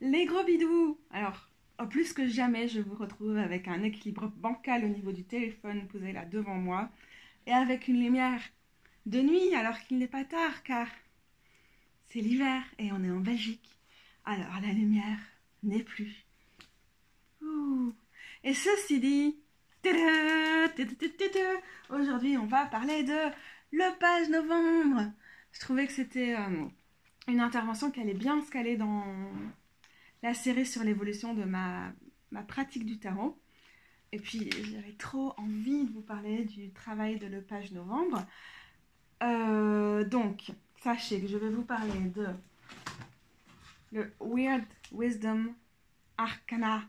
Les gros bidous. Alors, plus que jamais, je vous retrouve avec un équilibre bancal au niveau du téléphone posé là devant moi et avec une lumière de nuit alors qu'il n'est pas tard car c'est l'hiver et on est en Belgique. Alors la lumière n'est plus. Ouh. Et ceci dit, aujourd'hui on va parler de le page novembre. Je trouvais que c'était une intervention qui allait bien se caler dans la série sur l'évolution de ma pratique du tarot. Et puis j'avais trop envie de vous parler du travail de le page novembre. Donc, sachez que je vais vous parler de le Weird Wisdom Arcana.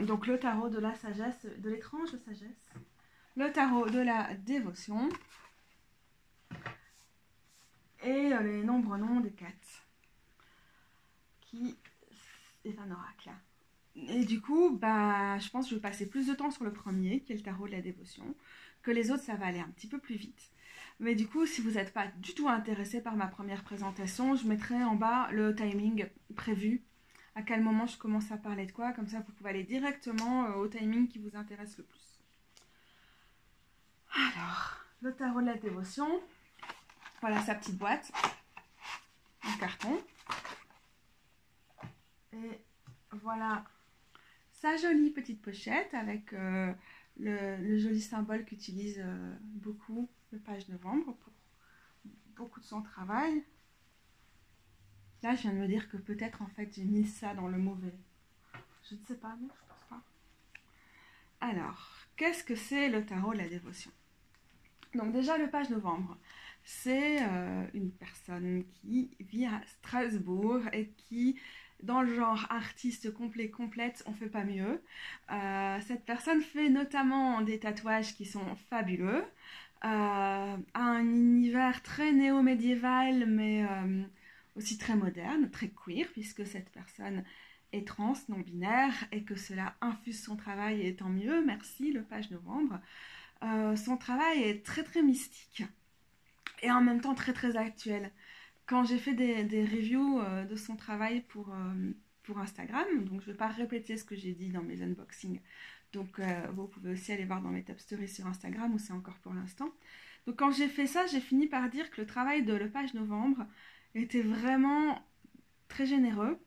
Donc le tarot de la sagesse, de l'étrange sagesse, le tarot de la dévotion et les nombreux noms des quatre, qui est un oracle. Et du coup, je pense que je vais passer plus de temps sur le premier, qui est le tarot de la dévotion, que les autres, ça va aller un petit peu plus vite. Mais du coup, si vous n'êtes pas du tout intéressé par ma première présentation, je mettrai en bas le timing prévu, à quel moment je commence à parler de quoi, comme ça vous pouvez aller directement au timing qui vous intéresse le plus. Alors, le tarot de la dévotion, voilà sa petite boîte en carton. Et voilà sa jolie petite pochette avec le joli symbole qu'utilise beaucoup le page novembre pour beaucoup de son travail. Là, je viens de me dire que peut-être en fait j'ai mis ça dans le mauvais. Je ne sais pas, non, je pense pas. Alors, qu'est-ce que c'est le tarot de la dévotion? Donc déjà, le page novembre, c'est une personne qui vit à Strasbourg et qui, dans le genre artiste complet, complète, on fait pas mieux. Cette personne fait notamment des tatouages qui sont fabuleux, a un univers très néo-médiéval, mais aussi très moderne, très queer, puisque cette personne est trans, non-binaire, et que cela infuse son travail, et tant mieux, merci, le page novembre. Son travail est très très mystique, et en même temps très très actuel. Quand j'ai fait des reviews de son travail pour Instagram, donc je ne vais pas répéter ce que j'ai dit dans mes unboxings, donc vous pouvez aussi aller voir dans mes top stories sur Instagram où c'est encore pour l'instant. Donc quand j'ai fait ça, j'ai fini par dire que le travail de le page novembre était vraiment très généreux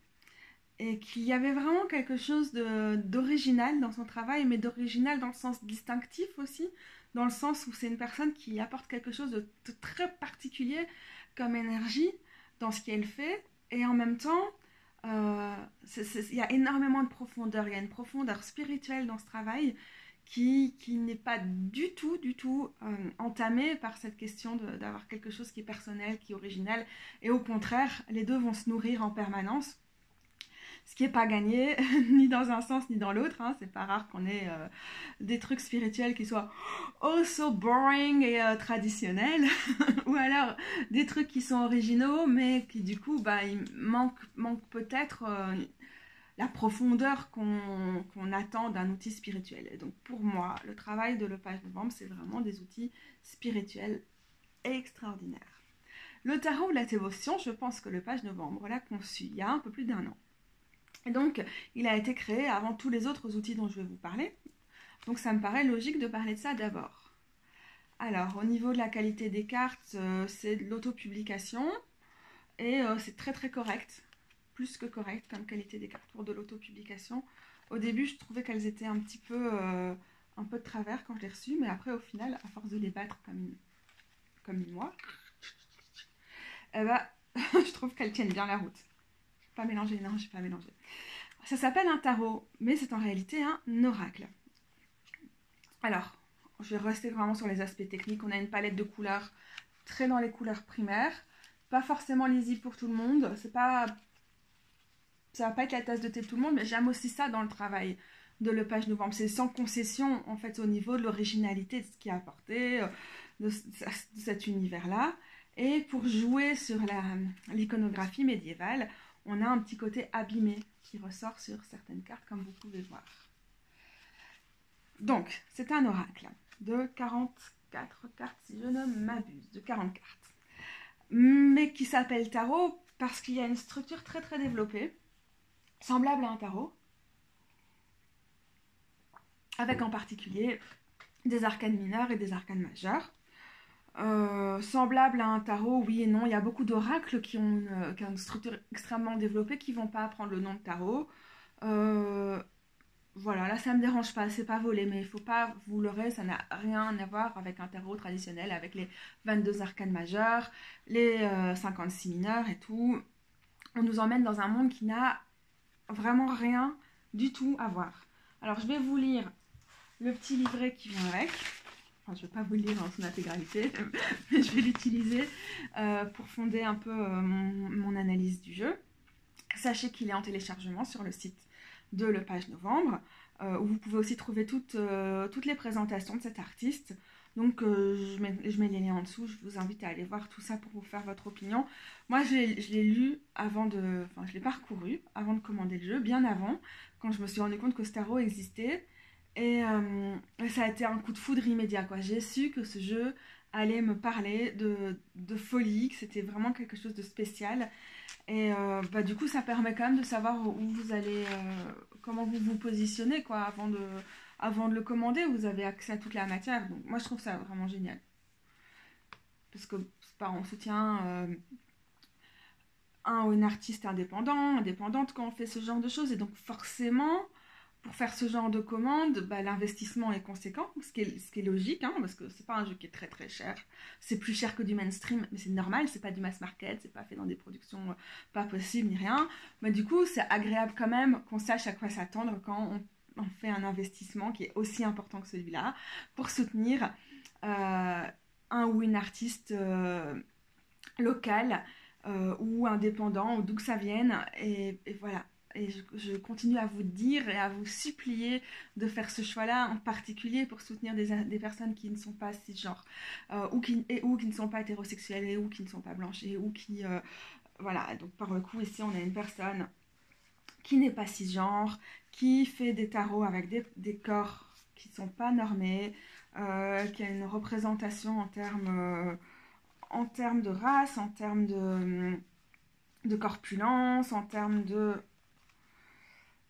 et qu'il y avait vraiment quelque chose d'original dans son travail, mais d'original dans le sens distinctif aussi, dans le sens où c'est une personne qui apporte quelque chose de très particulier comme énergie dans ce qu'elle fait, et en même temps, il y a énormément de profondeur, il y a une profondeur spirituelle dans ce travail qui n'est pas du tout entamée par cette question d'avoir quelque chose qui est personnel, qui est original, et au contraire, les deux vont se nourrir en permanence. Ce qui n'est pas gagné, ni dans un sens ni dans l'autre. Hein. C'est pas rare qu'on ait des trucs spirituels qui soient oh so boring et traditionnels. Ou alors des trucs qui sont originaux, mais qui du coup, il manque peut-être la profondeur qu'on attend d'un outil spirituel. Et donc pour moi, le travail de le page novembre, c'est vraiment des outils spirituels extraordinaires. Le tarot de la dévotion, je pense que le page novembre l'a conçu il y a un peu plus d'1 an. Et donc, il a été créé avant tous les autres outils dont je vais vous parler. Donc, ça me paraît logique de parler de ça d'abord. Alors, au niveau de la qualité des cartes, c'est de l'autopublication. Et c'est très très correct. Plus que correct comme qualité des cartes pour de l'autopublication. Au début, je trouvais qu'elles étaient un peu de travers quand je les reçues. Mais après, au final, à force de les battre comme une oie, je trouve qu'elles tiennent bien la route. Pas mélanger, non, j'ai pas mélangé. Ça s'appelle un tarot, mais c'est en réalité un oracle. Alors, je vais rester vraiment sur les aspects techniques. On a une palette de couleurs très dans les couleurs primaires, pas forcément lisible pour tout le monde. Ça va pas être la tasse de thé de tout le monde, mais j'aime aussi ça dans le travail de le page novembre. C'est sans concession en fait au niveau de l'originalité de ce qui est apporté, de cet univers-là. Et pour jouer sur l'iconographie médiévale, on a un petit côté abîmé qui ressort sur certaines cartes, comme vous pouvez voir. Donc, c'est un oracle de 44 cartes, si je ne m'abuse, de 40 cartes. Mais qui s'appelle tarot parce qu'il y a une structure très très développée, semblable à un tarot, avec en particulier des arcanes mineurs et des arcanes majeurs. Semblable à un tarot, oui et non. Il y a beaucoup d'oracles qui ont une structure extrêmement développée qui ne vont pas prendre le nom de tarot. Voilà, là ça me dérange pas, c'est pas volé, mais il faut pas vous leurrer, ça n'a rien à voir avec un tarot traditionnel, avec les 22 arcanes majeurs, les 56 mineurs et tout. On nous emmène dans un monde qui n'a vraiment rien du tout à voir. Alors je vais vous lire le petit livret qui vient avec. Enfin, je ne vais pas vous le lire en son intégralité, mais je vais l'utiliser pour fonder un peu mon analyse du jeu. Sachez qu'il est en téléchargement sur le site de Le Page Novembre, où vous pouvez aussi trouver toutes les présentations de cet artiste. Donc je mets les liens en dessous, je vous invite à aller voir tout ça pour vous faire votre opinion. Moi je l'ai lu avant de... Enfin je l'ai parcouru avant de commander le jeu, bien avant, quand je me suis rendu compte que ce tarot existait. Et ça a été un coup de foudre immédiat, quoi. J'ai su que ce jeu allait me parler de folie, que c'était vraiment quelque chose de spécial. Et du coup, ça permet quand même de savoir où vous allez, comment vous vous positionnez, quoi, avant de le commander. Vous avez accès à toute la matière. Donc, moi, je trouve ça vraiment génial. Parce que on soutient un ou une artiste indépendante quand on fait ce genre de choses. Et donc, forcément, pour faire ce genre de commande, l'investissement est conséquent, ce qui est logique, hein, parce que c'est pas un jeu qui est très très cher. C'est plus cher que du mainstream, mais c'est normal, c'est pas du mass market, c'est pas fait dans des productions pas possibles ni rien. Mais du coup, c'est agréable quand même qu'on sache à quoi s'attendre quand on fait un investissement qui est aussi important que celui-là, pour soutenir un ou une artiste locale ou indépendant, ou d'où que ça vienne, et voilà. Et je continue à vous dire et à vous supplier de faire ce choix-là, en particulier pour soutenir des personnes qui ne sont pas cisgenres, ou qui ne sont pas hétérosexuelles, ou qui ne sont pas blanches, ou qui... voilà, donc par le coup, ici, on a une personne qui n'est pas cisgenre, qui fait des tarots avec des corps qui ne sont pas normés, qui a une représentation en termes de race, en termes de corpulence, en termes de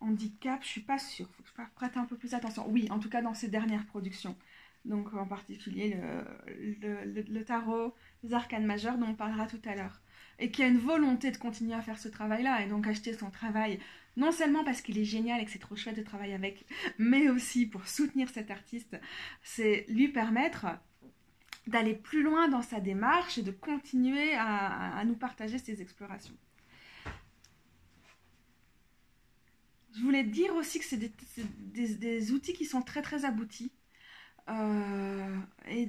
handicap, je suis pas sûre, faut que je prête un peu plus attention. Oui, en tout cas dans ces dernières productions. Donc en particulier le tarot, les arcanes majeures dont on parlera tout à l'heure. Et qui a une volonté de continuer à faire ce travail-là et donc acheter son travail, non seulement parce qu'il est génial et que c'est trop chouette de travailler avec, mais aussi pour soutenir cet artiste, c'est lui permettre d'aller plus loin dans sa démarche et de continuer à nous partager ses explorations. Je voulais dire aussi que c'est des outils qui sont très très aboutis. Et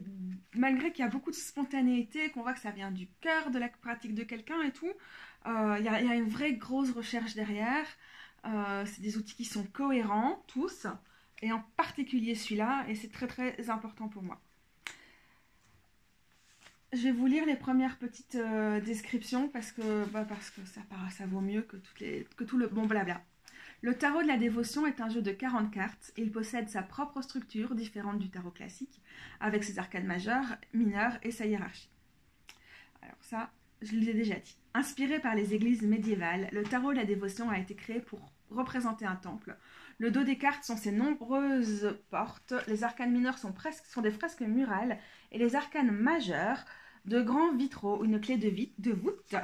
malgré qu'il y a beaucoup de spontanéité, qu'on voit que ça vient du cœur de la pratique de quelqu'un et tout, il y a une vraie grosse recherche derrière. C'est des outils qui sont cohérents, tous, et en particulier celui-là, et c'est très très important pour moi. Je vais vous lire les premières petites descriptions parce que ça vaut mieux que tout le bon blabla. Le tarot de la dévotion est un jeu de 40 cartes. Il possède sa propre structure, différente du tarot classique, avec ses arcanes majeures, mineures et sa hiérarchie. Alors ça, je l'ai déjà dit. Inspiré par les églises médiévales, le tarot de la dévotion a été créé pour représenter un temple. Le dos des cartes sont ses nombreuses portes. Les arcanes mineures sont des fresques murales et les arcanes majeures, de grands vitraux, une clé de voûte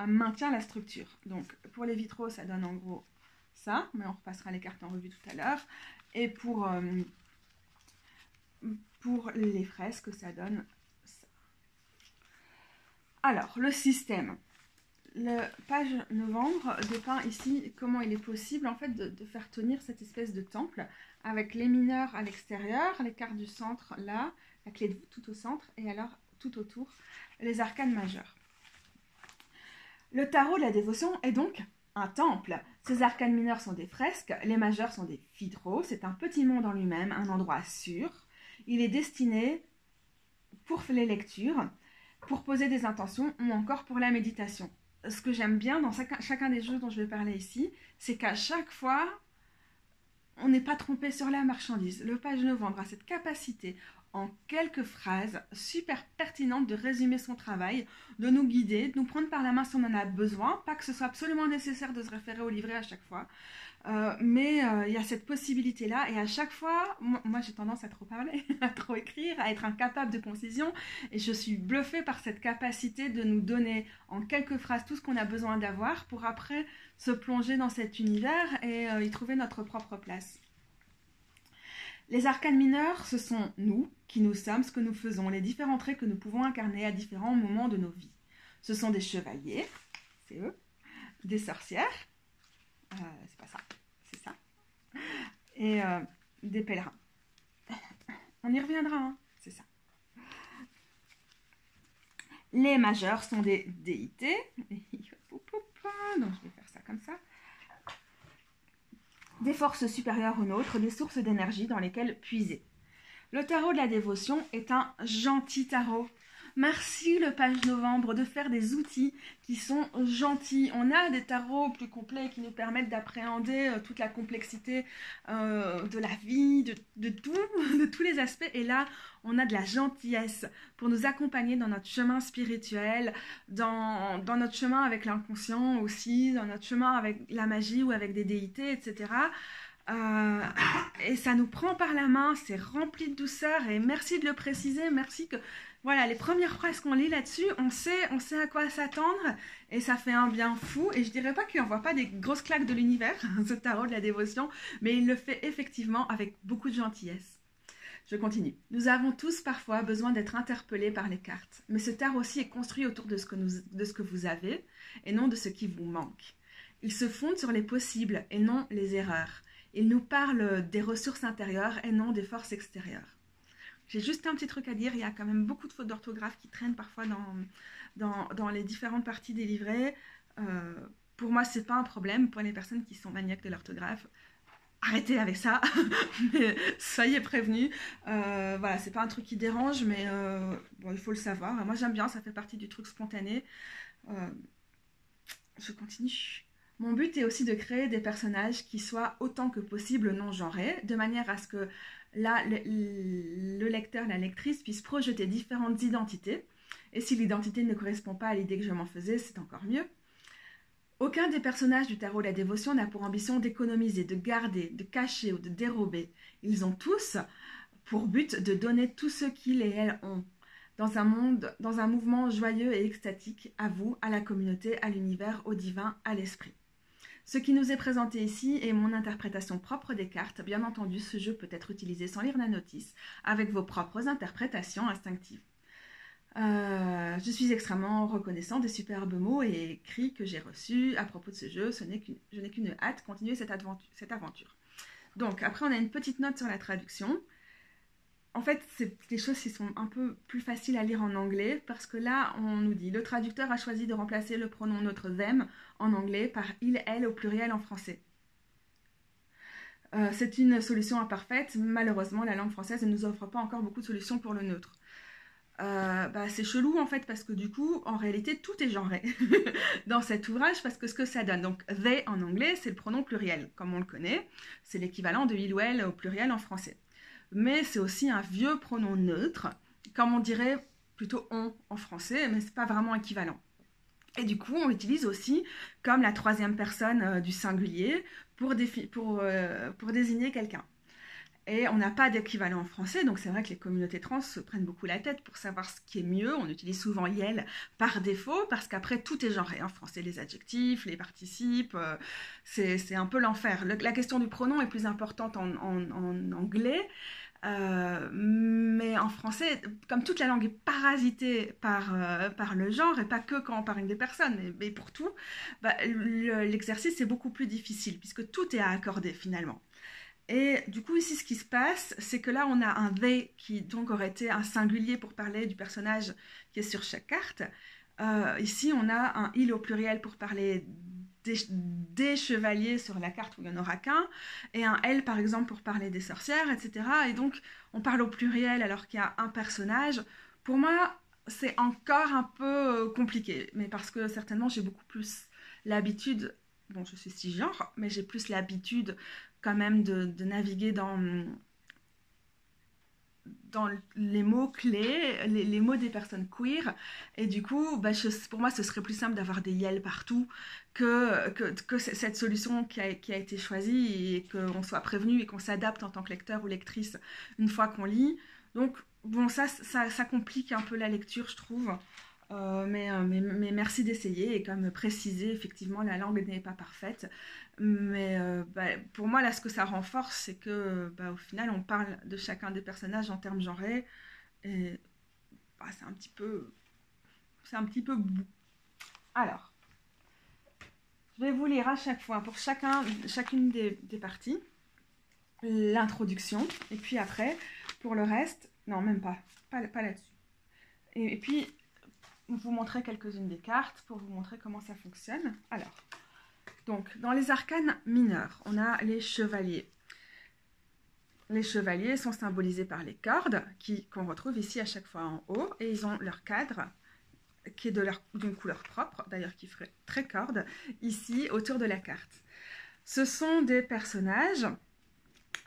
maintient la structure. Donc pour les vitraux, ça donne en gros ça, mais on repassera les cartes en revue tout à l'heure. Et pour les fresques, ça donne ça. Alors, le système. Le page novembre dépeint ici comment il est possible en fait de faire tenir cette espèce de temple avec les mineurs à l'extérieur, les cartes du centre là, la clé de voûte tout au centre et alors tout autour les arcanes majeures. Le tarot de la dévotion est donc un temple. Ces arcanes mineures sont des fresques, les majeures sont des vitraux. C'est un petit monde en lui-même, un endroit sûr. Il est destiné pour les lectures, pour poser des intentions ou encore pour la méditation. Ce que j'aime bien dans chacun des jeux dont je vais parler ici, c'est qu'à chaque fois, on n'est pas trompé sur la marchandise. Le page novembre a cette capacité, en quelques phrases super pertinentes de résumer son travail, de nous guider, de nous prendre par la main si on en a besoin, pas que ce soit absolument nécessaire de se référer au livret à chaque fois, mais il y a cette possibilité-là, et à chaque fois, moi j'ai tendance à trop parler, à trop écrire, à être incapable de concision, et je suis bluffée par cette capacité de nous donner en quelques phrases tout ce qu'on a besoin d'avoir pour après se plonger dans cet univers et y trouver notre propre place. Les arcanes mineurs, ce sont nous, qui nous sommes, ce que nous faisons, les différents traits que nous pouvons incarner à différents moments de nos vies. Ce sont des chevaliers, c'est eux, des sorcières, c'est pas ça, c'est ça, et des pèlerins. On y reviendra, hein, c'est ça. Les majeurs sont des déités, donc je vais faire ça comme ça. Des forces supérieures aux nôtres, des sources d'énergie dans lesquelles puiser. Le tarot de la dévotion est un gentil tarot. Merci le page novembre de faire des outils qui sont gentils. On a des tarots plus complets qui nous permettent d'appréhender toute la complexité de la vie, de tout, de tous les aspects. Et là, on a de la gentillesse pour nous accompagner dans notre chemin spirituel, dans notre chemin avec l'inconscient aussi, dans notre chemin avec la magie ou avec des déités, etc. Et ça nous prend par la main, c'est rempli de douceur, et merci de le préciser, merci que voilà, les premières phrases qu'on lit là-dessus, on sait à quoi s'attendre, et ça fait un bien fou. Et je dirais pas qu'il n'envoie pas des grosses claques de l'univers, ce tarot de la dévotion, mais il le fait effectivement avec beaucoup de gentillesse. Je continue. Nous avons tous parfois besoin d'être interpellés par les cartes, mais ce tarot-ci est construit autour de ce que vous avez, et non de ce qui vous manque. Il se fonde sur les possibles et non les erreurs. Il nous parle des ressources intérieures et non des forces extérieures. J'ai juste un petit truc à dire, il y a quand même beaucoup de fautes d'orthographe qui traînent parfois dans les différentes parties des livrets. Pour moi, c'est pas un problème. Pour les personnes qui sont maniaques de l'orthographe, arrêtez avec ça, mais soyez prévenus. Voilà, c'est pas un truc qui dérange, mais bon, il faut le savoir. Moi, j'aime bien, ça fait partie du truc spontané. Je continue. Mon but est aussi de créer des personnages qui soient autant que possible non-genrés, de manière à ce que là, le lecteur, la lectrice puisse projeter différentes identités. Et si l'identité ne correspond pas à l'idée que je m'en faisais, c'est encore mieux. Aucun des personnages du tarot de la dévotion n'a pour ambition d'économiser, de garder, de cacher ou de dérober. Ils ont tous pour but de donner tout ce qu'ils et elles ont. Dans un mouvement joyeux et extatique, à vous, à la communauté, à l'univers, au divin, à l'esprit. Ce qui nous est présenté ici est mon interprétation propre des cartes. Bien entendu, ce jeu peut être utilisé sans lire la notice, avec vos propres interprétations instinctives. Je suis extrêmement reconnaissant des superbes mots et écrits que j'ai reçus à propos de ce jeu. Je n'ai qu'une hâte de continuer cette aventure. Donc, après, on a une petite note sur la traduction. En fait, c'est des choses qui sont un peu plus faciles à lire en anglais, parce que là, on nous dit « Le traducteur a choisi de remplacer le pronom neutre them en anglais par il, elle au pluriel en français. C'est une solution imparfaite. Malheureusement, la langue française ne nous offre pas encore beaucoup de solutions pour le neutre. C'est chelou en fait, parce que du coup, en réalité, tout est genré dans cet ouvrage, parce que ce que ça donne, donc they en anglais, c'est le pronom pluriel, comme on le connaît, c'est l'équivalent de il ou elle au pluriel en français. Mais c'est aussi un vieux pronom neutre, comme on dirait plutôt on en français, mais c'est pas vraiment équivalent. Et du coup, on l'utilise aussi comme la troisième personne du singulier pour désigner quelqu'un. Et on n'a pas d'équivalent en français, donc c'est vrai que les communautés trans se prennent beaucoup la tête pour savoir ce qui est mieux. On utilise souvent yel par défaut, parce qu'après tout est genré en français, les adjectifs, les participes, c'est un peu l'enfer. La question du pronom est plus importante en anglais, mais en français, comme toute la langue est parasitée par le genre, et pas que quand on parle des personnes, mais pour tout, l'exercice est beaucoup plus difficile, puisque tout est à accorder finalement. Et du coup, ici, ce qui se passe, c'est que là, on a un they qui donc aurait été un singulier pour parler du personnage qui est sur chaque carte. Ici, on a un il au pluriel pour parler des chevaliers sur la carte où il n'y en aura qu'un, et un elle, par exemple, pour parler des sorcières, etc. Et donc, on parle au pluriel alors qu'il y a un personnage. Pour moi, c'est encore un peu compliqué, mais parce que certainement, j'ai beaucoup plus l'habitude, bon, je suis cisgenre, mais j'ai plus l'habitude quand même de naviguer dans dans les mots clés, les mots des personnes queer. Et du coup, bah, pour moi, ce serait plus simple d'avoir des YEL partout que cette solution qui a été choisie et qu'on soit prévenu et qu'on s'adapte en tant que lecteur ou lectrice une fois qu'on lit. Donc, bon, ça complique un peu la lecture, je trouve. Mais merci d'essayer et comme préciser, effectivement, la langue n'est pas parfaite. Mais bah, pour moi, là, ce que ça renforce, c'est que bah, au final, on parle de chacun des personnages en termes genrés. Et bah, c'est un petit peu bout. Alors, je vais vous lire à chaque fois, pour chacune des parties, l'introduction. Et puis après, pour le reste, non, même pas là-dessus. Et puis, vous montrer quelques-unes des cartes pour vous montrer comment ça fonctionne. Alors, donc, dans les arcanes mineurs, on a les chevaliers. Les chevaliers sont symbolisés par les cordes qu'on retrouve ici à chaque fois en haut et ils ont leur cadre qui est d'une couleur propre, d'ailleurs qui ferait très corde, ici autour de la carte. Ce sont des personnages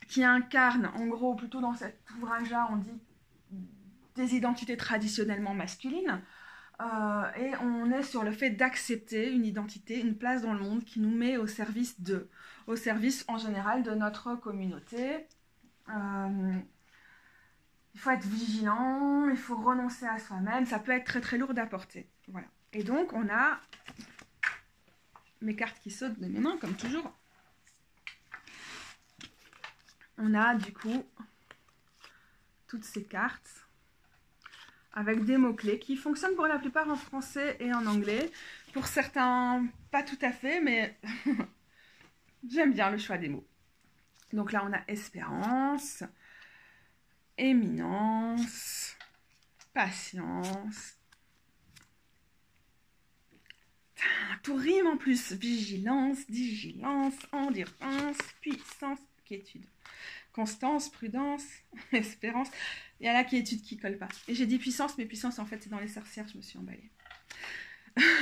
qui incarnent, en gros, plutôt dans cet ouvrage-là, on dit des identités traditionnellement masculines. Et on est sur le fait d'accepter une identité, une place dans le monde qui nous met au service en général de notre communauté. Il faut être vigilant, il faut renoncer à soi-même, ça peut être très très lourd à porter. Voilà. Et donc on a mes cartes qui sautent de mes mains comme toujours. On a du coup toutes ces cartes avec des mots-clés qui fonctionnent pour la plupart en français et en anglais. Pour certains, pas tout à fait, mais j'aime bien le choix des mots. Donc là, on a espérance, éminence, patience. Tout rime en plus. Vigilance, digilance, endurance, puissance, quiétude. Constance, prudence, espérance. Il y a la quiétude qui colle pas. Et j'ai dit puissance, mais puissance, en fait, c'est dans les sorcières, je me suis emballée.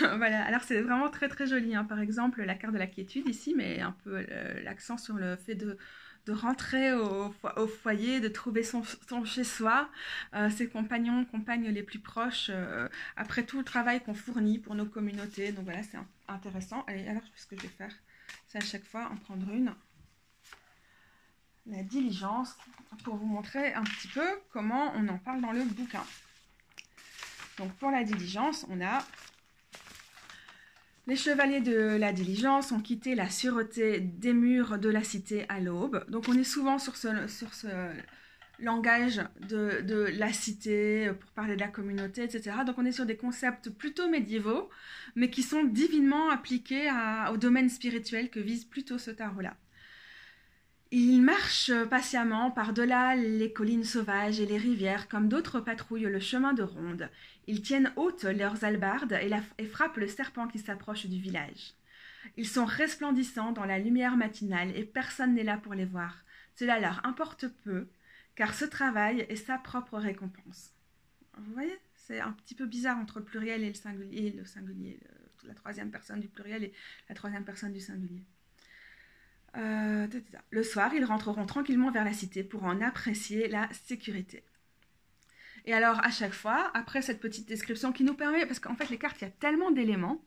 Voilà, alors c'est vraiment très très joli. Hein. Par exemple, la carte de la quiétude ici, mais un peu l'accent sur le fait de rentrer au foyer, de trouver son chez-soi, ses compagnons, compagnes les plus proches, après tout le travail qu'on fournit pour nos communautés. Donc voilà, c'est intéressant. Et alors, ce que je vais faire, c'est à chaque fois en prendre une. La diligence, pour vous montrer un petit peu comment on en parle dans le bouquin. Donc pour la diligence, on a les chevaliers de la diligence ont quitté la sûreté des murs de la cité à l'aube. Donc on est souvent sur ce langage de la cité pour parler de la communauté, etc. Donc on est sur des concepts plutôt médiévaux, mais qui sont divinement appliqués au domaine spirituel que vise plutôt ce tarot-là. Ils marchent patiemment par-delà les collines sauvages et les rivières, comme d'autres patrouillent le chemin de ronde. Ils tiennent hautes leurs hallebardes et frappent le serpent qui s'approche du village. Ils sont resplendissants dans la lumière matinale et personne n'est là pour les voir. Cela leur importe peu, car ce travail est sa propre récompense. Vous voyez, c'est un petit peu bizarre entre le pluriel et le singulier, la troisième personne du pluriel et la troisième personne du singulier. Le soir, ils rentreront tranquillement vers la cité pour en apprécier la sécurité. Et alors, à chaque fois, après cette petite description qui nous permet, parce qu'en fait, les cartes, il y a tellement d'éléments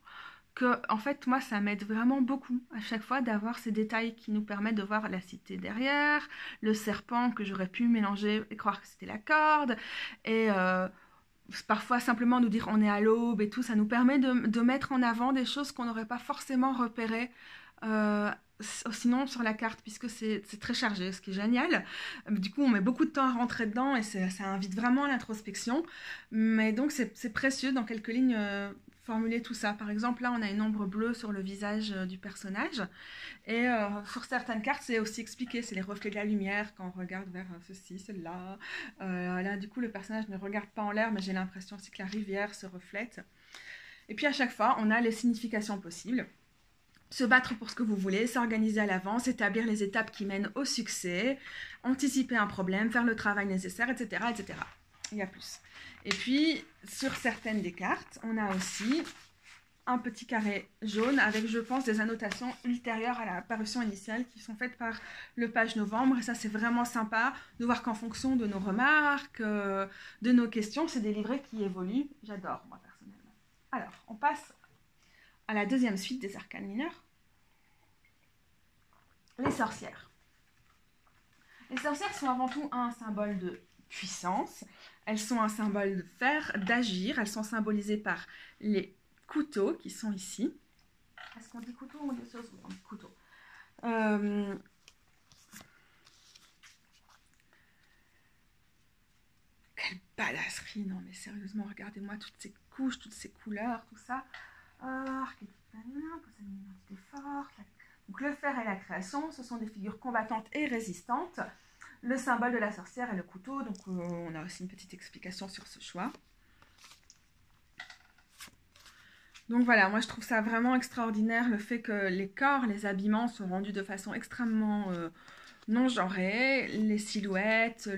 que, en fait, moi, ça m'aide vraiment beaucoup à chaque fois d'avoir ces détails qui nous permettent de voir la cité derrière, le serpent que j'aurais pu mélanger et croire que c'était la corde, et parfois simplement nous dire on est à l'aube et tout, ça nous permet de mettre en avant des choses qu'on n'aurait pas forcément repérées sinon sur la carte, puisque c'est très chargé, ce qui est génial. Du coup, on met beaucoup de temps à rentrer dedans et ça invite vraiment à l'introspection. Mais donc, c'est précieux dans quelques lignes formuler tout ça. Par exemple, là, on a une ombre bleue sur le visage du personnage. Et sur certaines cartes, c'est aussi expliqué. C'est les reflets de la lumière quand on regarde vers ceci, celle-là. Là, du coup, le personnage ne regarde pas en l'air, mais j'ai l'impression aussi que la rivière se reflète. Et puis, à chaque fois, on a les significations possibles. Se battre pour ce que vous voulez, s'organiser à l'avance, établir les étapes qui mènent au succès, anticiper un problème, faire le travail nécessaire, etc., etc. Il y a plus. Et puis, sur certaines des cartes, on a aussi un petit carré jaune avec, je pense, des annotations ultérieures à la parution initiale qui sont faites par le page novembre. Et ça, c'est vraiment sympa de voir qu'en fonction de nos remarques, de nos questions, c'est des livrets qui évoluent. J'adore, moi, personnellement. Alors, on passe à la deuxième suite des arcanes mineurs. Les sorcières. Les sorcières sont avant tout un symbole de puissance. Elles sont un symbole de faire, d'agir. Elles sont symbolisées par les couteaux qui sont ici. Est-ce qu'on dit couteau ou on dit chose? On dit couteau. Quelle badasserie! Non mais sérieusement, regardez-moi toutes ces couches, toutes ces couleurs, tout ça. Identité forte. Donc le fer et la création, ce sont des figures combattantes et résistantes. Le symbole de la sorcière est le couteau, donc on a aussi une petite explication sur ce choix. Donc voilà, moi je trouve ça vraiment extraordinaire, le fait que les corps, les habillements sont rendus de façon extrêmement non genrée, les silhouettes,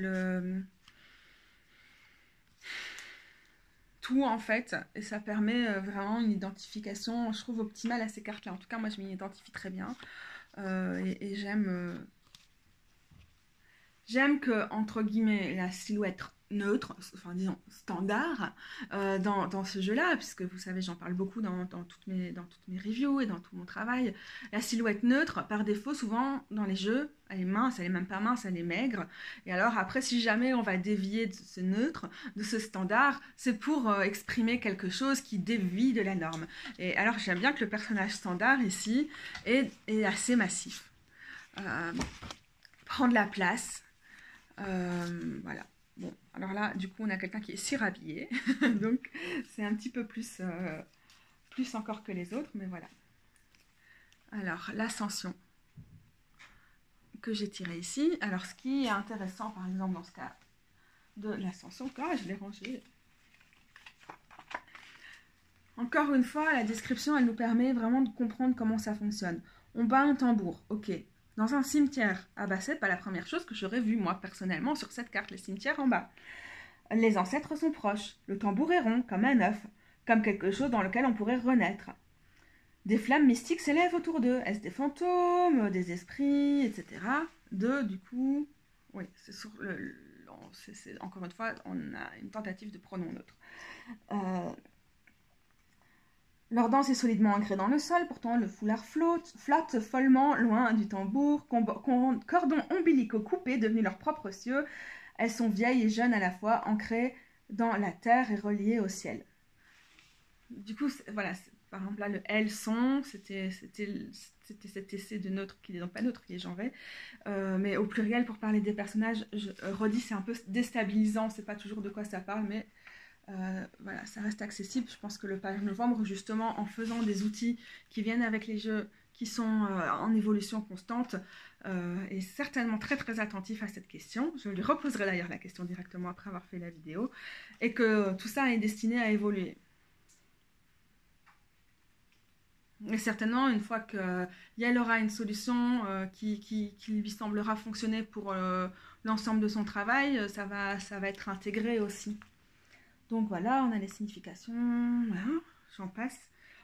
tout en fait, et ça permet vraiment une identification, je trouve, optimale à ces cartes-là. En tout cas, moi je m'y identifie très bien, et j'aime que, entre guillemets, la silhouette neutre, enfin disons standard, dans ce jeu-là, puisque vous savez, j'en parle beaucoup dans toutes mes reviews et dans tout mon travail. La silhouette neutre, par défaut, souvent dans les jeux, elle est mince, elle est même pas mince, elle est maigre. Et alors après, si jamais on va dévier de ce neutre, de ce standard, c'est pour exprimer quelque chose qui dévie de la norme. Et alors j'aime bien que le personnage standard ici est assez massif. Prend de la place. Voilà. Bon, alors là, du coup, on a quelqu'un qui est surhabillé. Donc, c'est un petit peu plus encore que les autres, mais voilà. Alors, l'ascension que j'ai tirée ici. Alors, ce qui est intéressant, par exemple, dans ce cas de l'ascension, je l'ai rangé. Encore une fois, la description, elle nous permet vraiment de comprendre comment ça fonctionne. On bat un tambour, ok. Dans un cimetière, ah bah c'est pas la première chose que j'aurais vue moi personnellement sur cette carte, les cimetières en bas. Les ancêtres sont proches, le tambour est rond comme un œuf, comme quelque chose dans lequel on pourrait renaître. Des flammes mystiques s'élèvent autour d'eux, est-ce des fantômes, des esprits, etc. Du coup, oui, c'est sur encore une fois, on a une tentative de pronom neutre. Leur danse est solidement ancrée dans le sol, pourtant le foulard flotte follement loin du tambour, cordons ombilicaux coupés devenus leurs propres cieux. Elles sont vieilles et jeunes à la fois, ancrées dans la terre et reliées au ciel. Du coup, voilà, par exemple là, le elles sont, c'était cet essai de neutre, qui n'est donc pas neutre, qui est genré, mais au pluriel pour parler des personnages, je redis, c'est un peu déstabilisant, c'est pas toujours de quoi ça parle, mais voilà, ça reste accessible. Je pense que le page novembre, justement, en faisant des outils qui viennent avec les jeux qui sont en évolution constante, est certainement très très attentif à cette question. Je lui reposerai d'ailleurs la question directement après avoir fait la vidéo, et que tout ça est destiné à évoluer. Et certainement, une fois que Yael aura une solution qui lui semblera fonctionner pour l'ensemble de son travail, ça va être intégré aussi. Donc voilà, on a les significations, voilà, j'en passe.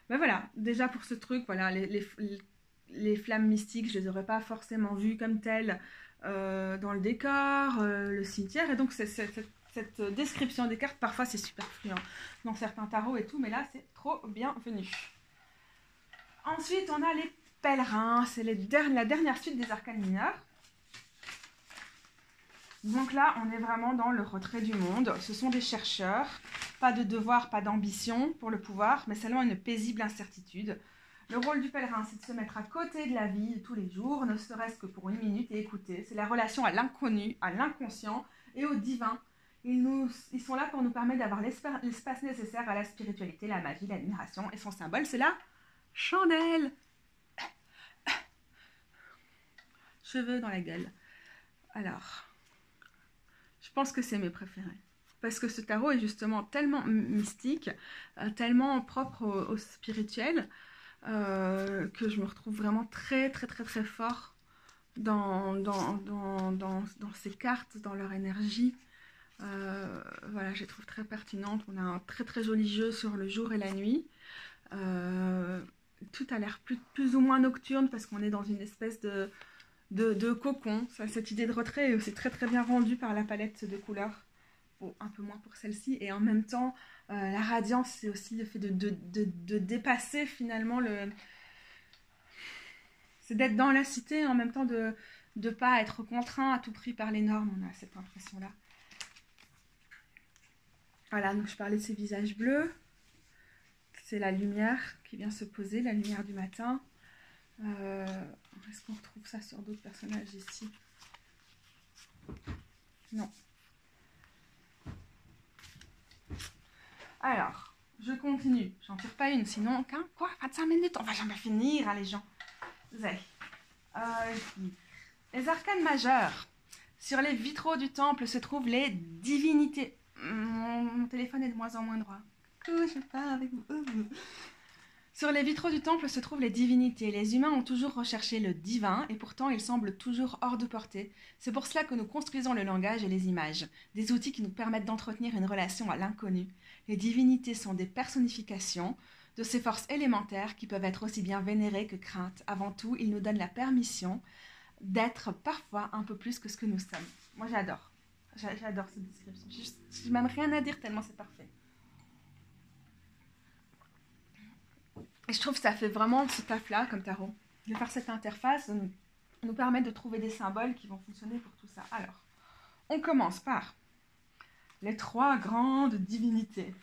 Ben voilà, déjà pour ce truc, voilà, les flammes mystiques, je les aurais pas forcément vues comme telles dans le décor, le cimetière, et donc cette description des cartes, parfois c'est superflu dans certains tarots et tout, mais là c'est trop bienvenu. Ensuite, on a les pèlerins, c'est la dernière suite des arcanes mineurs. Donc là, on est vraiment dans le retrait du monde. Ce sont des chercheurs, pas de devoir, pas d'ambition pour le pouvoir, mais seulement une paisible incertitude. Le rôle du pèlerin, c'est de se mettre à côté de la vie de tous les jours, ne serait-ce que pour une minute, et écouter. C'est la relation à l'inconnu, à l'inconscient et au divin. Ils sont là pour nous permettre d'avoir l'espace nécessaire à la spiritualité, la magie, l'admiration. Et son symbole, c'est la chandelle. Cheveux dans la gueule. Alors, je pense que c'est mes préférés. Parce que ce tarot est justement tellement mystique, tellement propre au spirituel, que je me retrouve vraiment très très très très fort dans ces cartes, dans leur énergie. Voilà, je les trouve très pertinentes. On a un très très joli jeu sur le jour et la nuit. Tout a l'air plus ou moins nocturne parce qu'on est dans une espèce de cocon. Ça, cette idée de retrait est aussi très très bien rendue par la palette de couleurs. Bon, un peu moins pour celle-ci. Et en même temps, la radiance, c'est aussi le fait de dépasser finalement c'est d'être dans la cité en même temps de ne pas être contraint à tout prix par les normes. On a cette impression-là. Voilà, donc je parlais de ces visages bleus. C'est la lumière qui vient se poser, la lumière du matin. Est-ce qu'on retrouve ça sur d'autres personnages ici? Non. Alors, je continue. J'en tire pas une, sinon, quoi, 25 minutes, on va jamais finir, hein, les gens. Les arcanes majeures. Sur les vitraux du temple se trouvent les divinités. Mon téléphone est de moins en moins droit. Je parle avec vous. Sur les vitraux du temple se trouvent les divinités. Les humains ont toujours recherché le divin et pourtant ils semblent toujours hors de portée. C'est pour cela que nous construisons le langage et les images, des outils qui nous permettent d'entretenir une relation à l'inconnu. Les divinités sont des personnifications de ces forces élémentaires qui peuvent être aussi bien vénérées que craintes. Avant tout, ils nous donnent la permission d'être parfois un peu plus que ce que nous sommes. Moi j'adore. J'adore cette description. Je n'ai même rien à dire tellement c'est parfait. Et je trouve que ça fait vraiment ce taf-là, comme tarot. De faire cette interface nous permet de trouver des symboles qui vont fonctionner pour tout ça. Alors, on commence par les 3 grandes divinités.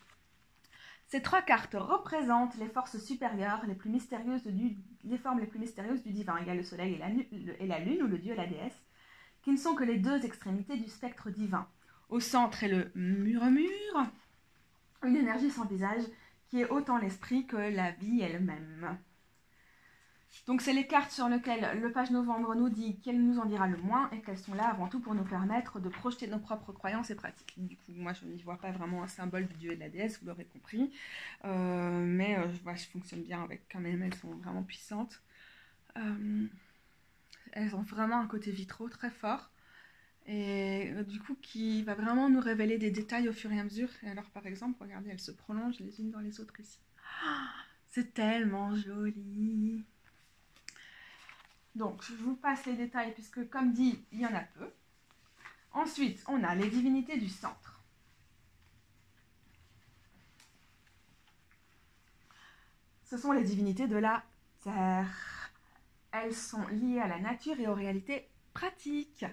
Ces 3 cartes représentent les forces supérieures, les formes les plus mystérieuses du divin. Il y a le soleil et la lune, ou le dieu et la déesse, qui ne sont que les 2 extrémités du spectre divin. Au centre est le murmure, une énergie sans visage, qui est autant l'esprit que la vie elle-même. Donc c'est les cartes sur lesquelles le page novembre nous dit qu'elle nous en dira le moins et qu'elles sont là avant tout pour nous permettre de projeter nos propres croyances et pratiques. Du coup, moi je n'y vois pas vraiment un symbole du dieu et de la déesse, vous l'aurez compris, mais je fonctionne bien avec quand même, elles sont vraiment puissantes. Elles ont vraiment un côté vitraux très fort. Et du coup, qui va vraiment nous révéler des détails au fur et à mesure. Et alors, par exemple, regardez, elles se prolongent les unes dans les autres ici. C'est tellement joli. Donc, je vous passe les détails, puisque, comme dit, il y en a peu. Ensuite, on a les divinités du centre. Ce sont les divinités de la terre. Elles sont liées à la nature et aux réalités pratiques.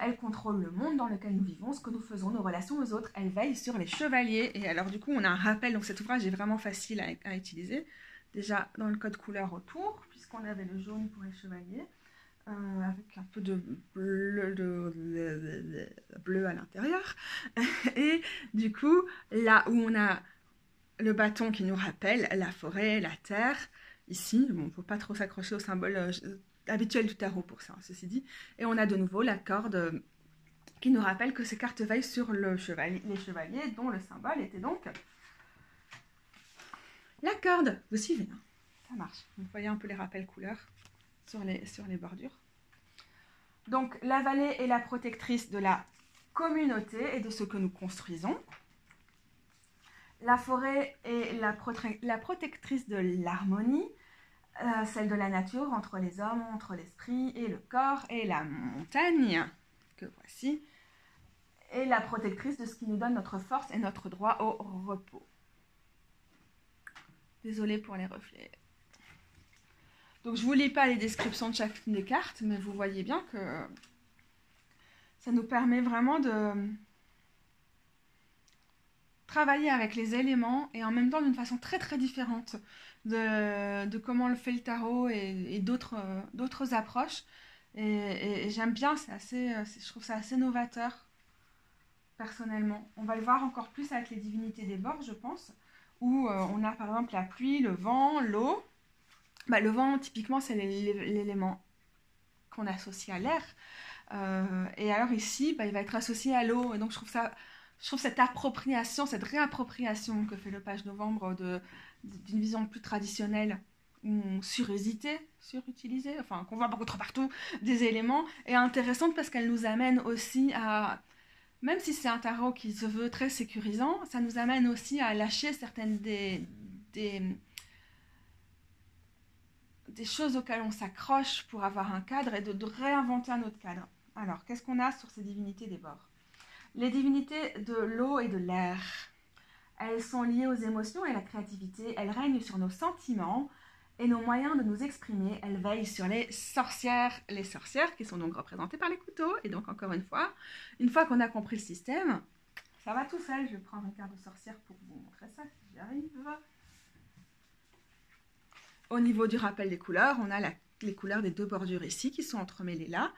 Elle contrôle le monde dans lequel nous vivons, ce que nous faisons, nos relations aux autres. Elle veille sur les chevaliers. Et alors du coup, on a un rappel. Donc cet ouvrage est vraiment facile à utiliser. Déjà dans le code couleur autour, puisqu'on avait le jaune pour les chevaliers, avec un peu de bleu à l'intérieur. Et du coup, là où on a le bâton qui nous rappelle la forêt, la terre, ici, bon, il ne faut pas trop s'accrocher au symbole habituel du tarot pour ça, ceci dit. Et on a de nouveau la corde qui nous rappelle que ces cartes veillent sur les chevaliers, dont le symbole était donc la corde. Vous suivez, hein? Ça marche. Vous voyez un peu les rappels couleurs sur les bordures. Donc la vallée est la protectrice de la communauté et de ce que nous construisons. La forêt est la protectrice de l'harmonie, celle de la nature entre les hommes, entre l'esprit et le corps, et la montagne, que voici, est la protectrice de ce qui nous donne notre force et notre droit au repos. Désolée pour les reflets. Donc je ne vous lis pas les descriptions de chacune des cartes, mais vous voyez bien que ça nous permet vraiment de travailler avec les éléments et en même temps d'une façon très très différente de comment le fait le tarot et d'autres approches. Et j'aime bien, je trouve ça assez novateur personnellement. On va le voir encore plus avec les divinités des bords, je pense, où on a par exemple la pluie, le vent, l'eau. Bah, le vent, typiquement, c'est l'élément qu'on associe à l'air. Et alors ici, bah, il va être associé à l'eau. Et donc je trouve cette appropriation, cette réappropriation que fait le page novembre d'une vision plus traditionnelle, surutilisée, enfin qu'on voit beaucoup trop partout, des éléments, est intéressante parce qu'elle nous amène aussi à, même si c'est un tarot qui se veut très sécurisant, ça nous amène aussi à lâcher certaines des des choses auxquelles on s'accroche pour avoir un cadre et de réinventer un autre cadre. Alors, qu'est-ce qu'on a sur ces divinités des bords? Les divinités de l'eau et de l'air. Elles sont liées aux émotions et à la créativité. Elles règnent sur nos sentiments et nos moyens de nous exprimer. Elles veillent sur les sorcières qui sont donc représentées par les couteaux. Et donc, encore une fois qu'on a compris le système, ça va tout seul. Je vais prendre une carte de sorcière pour vous montrer ça, si j'y arrive. Au niveau du rappel des couleurs, on a les couleurs des deux bordures ici qui sont entremêlées là.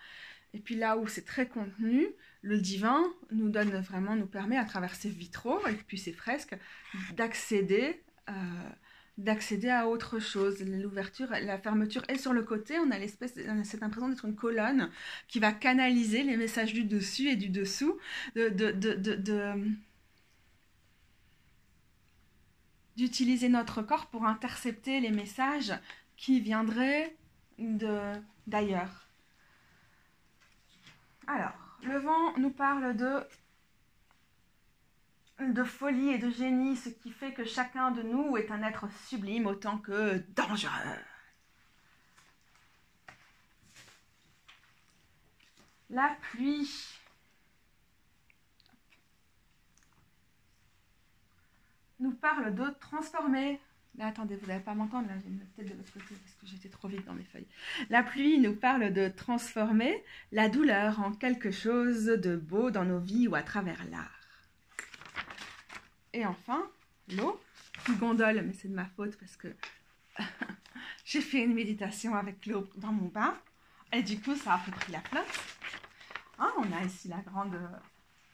Et puis là où c'est très contenu, le divin nous permet à travers ces vitraux et puis ces fresques d'accéder à autre chose. L'ouverture, la fermeture est sur le côté. On a cette impression d'être une colonne qui va canaliser les messages du dessus et du dessous, d'utiliser notre corps pour intercepter les messages qui viendraient d'ailleurs. Alors, le vent nous parle de folie et de génie, ce qui fait que chacun de nous est un être sublime autant que dangereux. La pluie. Nous parle de transformer. Là, attendez, vous n'allez pas m'entendre, là, j'ai une tête de l'autre côté parce que j'étais trop vite dans mes feuilles. La pluie nous parle de transformer la douleur en quelque chose de beau dans nos vies ou à travers l'art. Et enfin, l'eau qui gondole, mais c'est de ma faute parce que j'ai fait une méditation avec l'eau dans mon bain et du coup, ça a un peu pris la place. Hein, on a ici la grande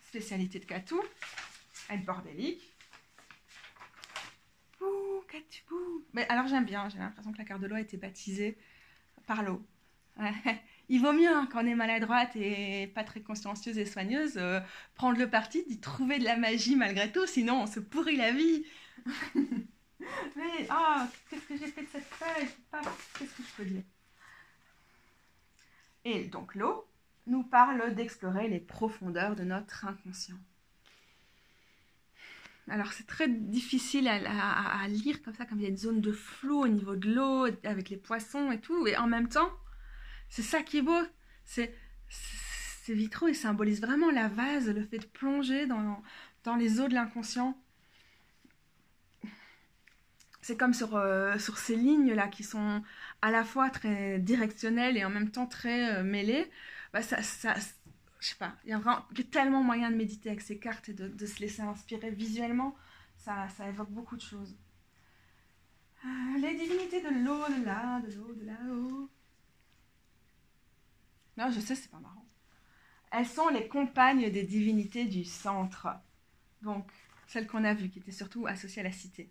spécialité de Cthulhu, elle est bordélique. Mais alors j'aime bien, j'ai l'impression que la carte de l'eau a été baptisée par l'eau. Ouais. Il vaut mieux quand on est maladroite et pas très consciencieuse et soigneuse, prendre le parti d'y trouver de la magie malgré tout, sinon on se pourrit la vie. Mais qu'est-ce que j'ai fait de cette feuille? Qu'est-ce que je peux dire? Et donc l'eau nous parle d'explorer les profondeurs de notre inconscient. Alors, c'est très difficile à lire comme ça, comme il y a une zone de flou au niveau de l'eau, avec les poissons et tout. Et en même temps, c'est ça qui est beau. Ces vitraux, ils symbolisent vraiment la vase, le fait de plonger dans les eaux de l'inconscient. C'est comme sur ces lignes-là qui sont à la fois très directionnelles et en même temps très mêlées. Bah, je sais pas, il y a tellement moyen de méditer avec ces cartes et de se laisser inspirer visuellement, ça évoque beaucoup de choses. Les divinités de l'eau, de là-haut. Non, je sais, c'est pas marrant. Elles sont les compagnes des divinités du centre. Donc, celles qu'on a vues, qui étaient surtout associées à la cité.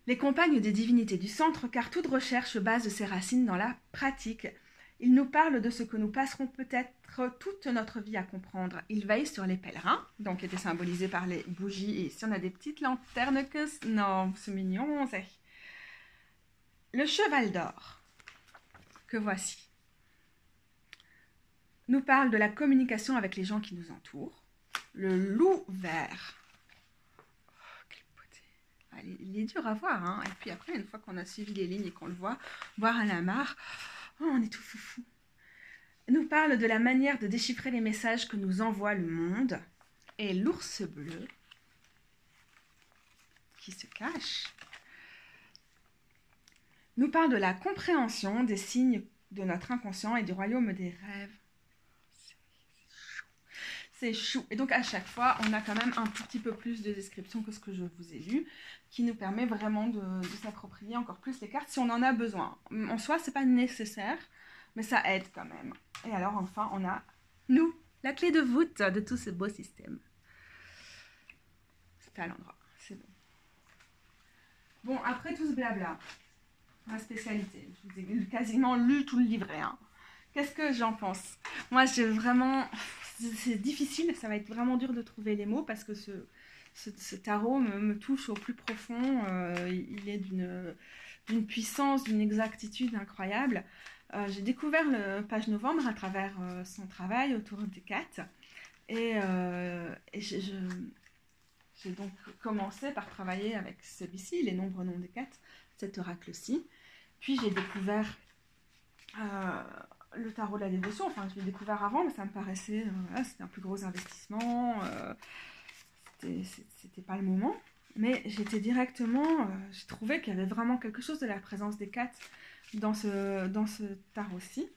Les compagnes des divinités du centre, car toute recherche base ses racines dans la pratique. Ils nous parlent de ce que nous passerons peut-être toute notre vie à comprendre. Ils veillent sur les pèlerins, donc qui étaient symbolisés par les bougies. Et ici, on a des petites lanternes non, c'est mignon. Le cheval d'or, que voici, nous parle de la communication avec les gens qui nous entourent. Le loup vert. Oh, quelle beauté. Il est dur à voir, hein. Et puis après, une fois qu'on a suivi les lignes et qu'on le voit, voir à la mare, on est tout foufou. Nous parle de la manière de déchiffrer les messages que nous envoie le monde. Et l'ours bleu, qui se cache, nous parle de la compréhension des signes de notre inconscient et du royaume des rêves. C'est chou. Et donc à chaque fois, on a quand même un tout petit peu plus de description que ce que je vous ai lu, qui nous permet vraiment de s'approprier encore plus les cartes si on en a besoin. En soi, c'est pas nécessaire, mais ça aide quand même. Et alors enfin, on a, nous, la clé de voûte de tout ce beau système. C'est à l'endroit, c'est bon. Bon, après tout ce blabla, ma spécialité, je vous ai quasiment lu tout le livret. Hein. Qu'est-ce que j'en pense? Moi, j'ai vraiment... C'est difficile, ça va être vraiment dur de trouver les mots parce que ce tarot me touche au plus profond. Il est d'une puissance, d'une exactitude incroyable. J'ai découvert le Page Novembre à travers son travail autour des cartes et j'ai donc commencé par travailler avec celui-ci, les nombres non des 4, cet oracle-ci. Puis j'ai découvert le tarot de la dévotion. Enfin, je l'ai découvert avant, mais ça me paraissait, voilà, c'était un plus gros investissement. C'était pas le moment. Mais j'étais directement, j'ai trouvé qu'il y avait vraiment quelque chose de la présence des 4 dans ce tarot-ci.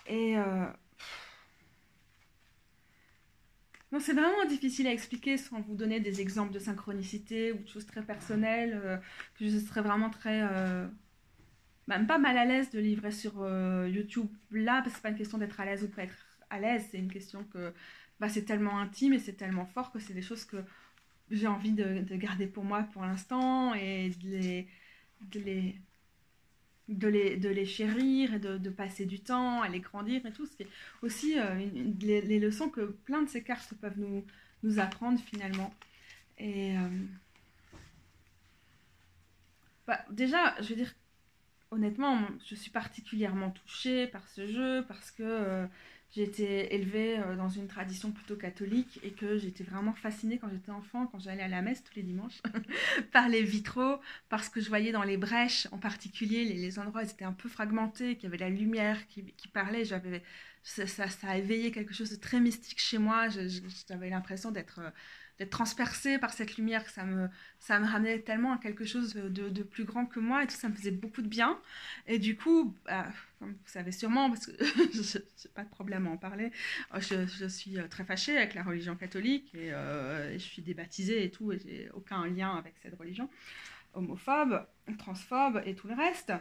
Et donc c'est vraiment difficile à expliquer sans vous donner des exemples de synchronicité ou de choses très personnelles que je serais vraiment très... même pas mal à l'aise de livrer sur YouTube là, parce que c'est pas une question d'être à l'aise ou pas être à l'aise, c'est une question que c'est tellement intime et c'est tellement fort que c'est des choses que j'ai envie de garder pour moi pour l'instant et de les chérir et de passer du temps à les grandir et tout. C'est aussi les leçons que plein de ces cartes peuvent nous apprendre finalement. Et déjà, je veux dire, honnêtement, je suis particulièrement touchée par ce jeu parce que j'ai été élevée dans une tradition plutôt catholique et que j'étais vraiment fascinée quand j'étais enfant, quand j'allais à la messe tous les dimanches, par les vitraux, parce que je voyais dans les brèches, en particulier, les endroits où ils étaient un peu fragmentés, qu'il y avait la lumière qui parlait. Ça a éveillé quelque chose de très mystique chez moi. J'avais l'impression d'être transpercée par cette lumière, que ça me ramenait tellement à quelque chose de plus grand que moi, et tout ça me faisait beaucoup de bien. Et du coup, comme vous savez sûrement, parce que je n'ai pas de problème à en parler, je suis très fâchée avec la religion catholique, et je suis débaptisée et tout, et j'ai aucun lien avec cette religion, homophobe, transphobe et tout le reste.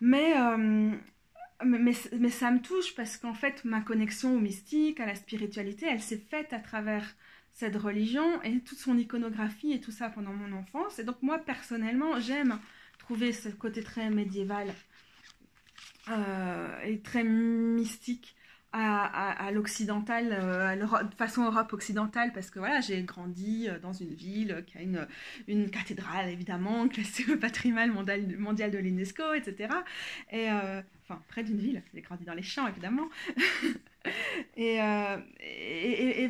Mais ça me touche parce qu'en fait, ma connexion au mystique, à la spiritualité, elle s'est faite à travers cette religion et toute son iconographie et tout ça pendant mon enfance. Et donc moi, personnellement, j'aime trouver ce côté très médiéval et très mystique à l'occidental, de façon Europe occidentale, parce que voilà, j'ai grandi dans une ville qui a une cathédrale, évidemment, classée au patrimoine mondial de l'UNESCO, etc. Et enfin, près d'une ville, j'ai grandi dans les champs, évidemment. Et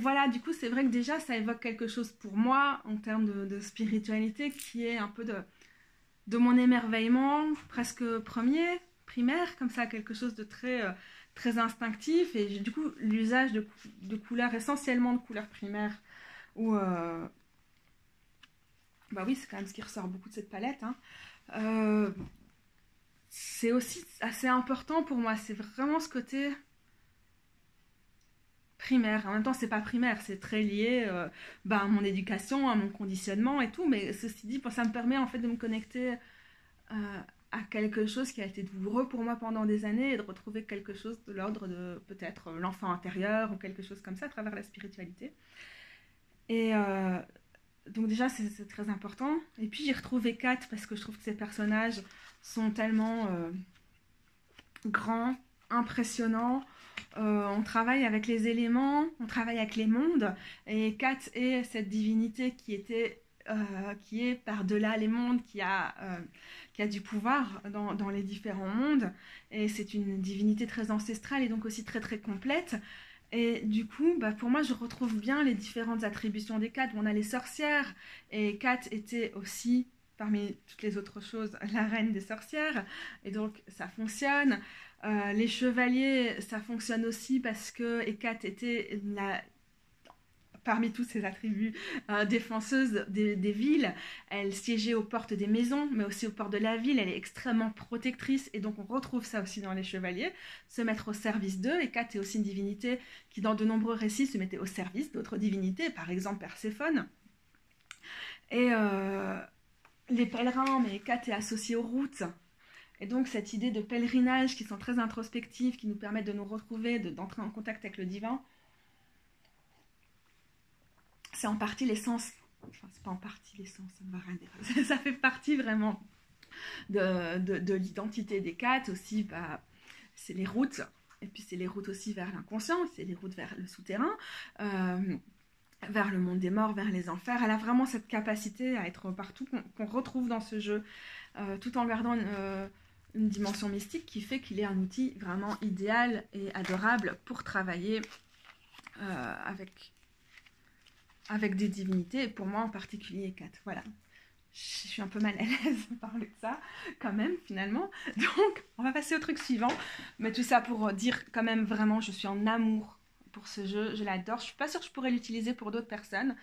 voilà, du coup, c'est vrai que déjà, ça évoque quelque chose pour moi en termes de spiritualité qui est un peu de mon émerveillement, presque primaire, comme ça, quelque chose de très instinctif. Et du coup, l'usage de couleurs, essentiellement de couleurs primaires, où, bah oui, c'est quand même ce qui ressort beaucoup de cette palette, hein. C'est aussi assez important pour moi, c'est vraiment ce côté primaire. En même temps, c'est pas primaire, c'est très lié à mon éducation, à mon conditionnement et tout, mais ceci dit, ça me permet en fait de me connecter à quelque chose qui a été douloureux pour moi pendant des années et de retrouver quelque chose de l'ordre de peut-être l'enfant intérieur ou quelque chose comme ça à travers la spiritualité. Et donc déjà, c'est très important. Et puis j'ai retrouvé Kat parce que je trouve que ces personnages sont tellement grands, impressionnants. On travaille avec les éléments, on travaille avec les mondes, et Kat est cette divinité qui est par-delà les mondes, qui a du pouvoir dans les différents mondes, et c'est une divinité très ancestrale et donc aussi très très complète. Et du coup, pour moi, je retrouve bien les différentes attributions des Kat. On a les sorcières, et Kat était aussi, parmi toutes les autres choses, la reine des sorcières, et donc ça fonctionne. Les chevaliers, ça fonctionne aussi parce que Hécate était parmi tous ses attributs défenseuse des villes. Elle siégeait aux portes des maisons, mais aussi aux portes de la ville. Elle est extrêmement protectrice, et donc on retrouve ça aussi dans les chevaliers, se mettre au service d'eux. Hécate est aussi une divinité qui, dans de nombreux récits, se mettait au service d'autres divinités, par exemple Perséphone. Et les pèlerins, mais Hécate est associée aux routes. Et donc cette idée de pèlerinage qui sont très introspectives, qui nous permettent de nous retrouver, d'entrer en contact avec le divin, c'est en partie l'essence. Enfin, c'est pas en partie l'essence, ça ne va rien dire. Ça fait partie vraiment de l'identité des Kat aussi. C'est les routes, et puis c'est les routes aussi vers l'inconscient, c'est les routes vers le souterrain, vers le monde des morts, vers les enfers. Elle a vraiment cette capacité à être partout qu'on retrouve dans ce jeu, tout en gardant une dimension mystique qui fait qu'il est un outil vraiment idéal et adorable pour travailler avec avec des divinités, et pour moi en particulier 4. Voilà. Je suis un peu mal à l'aise de parler de ça, quand même, finalement. Donc, on va passer au truc suivant. Mais tout ça pour dire, quand même, vraiment, je suis en amour pour ce jeu. Je l'adore. Je suis pas sûre que je pourrais l'utiliser pour d'autres personnes,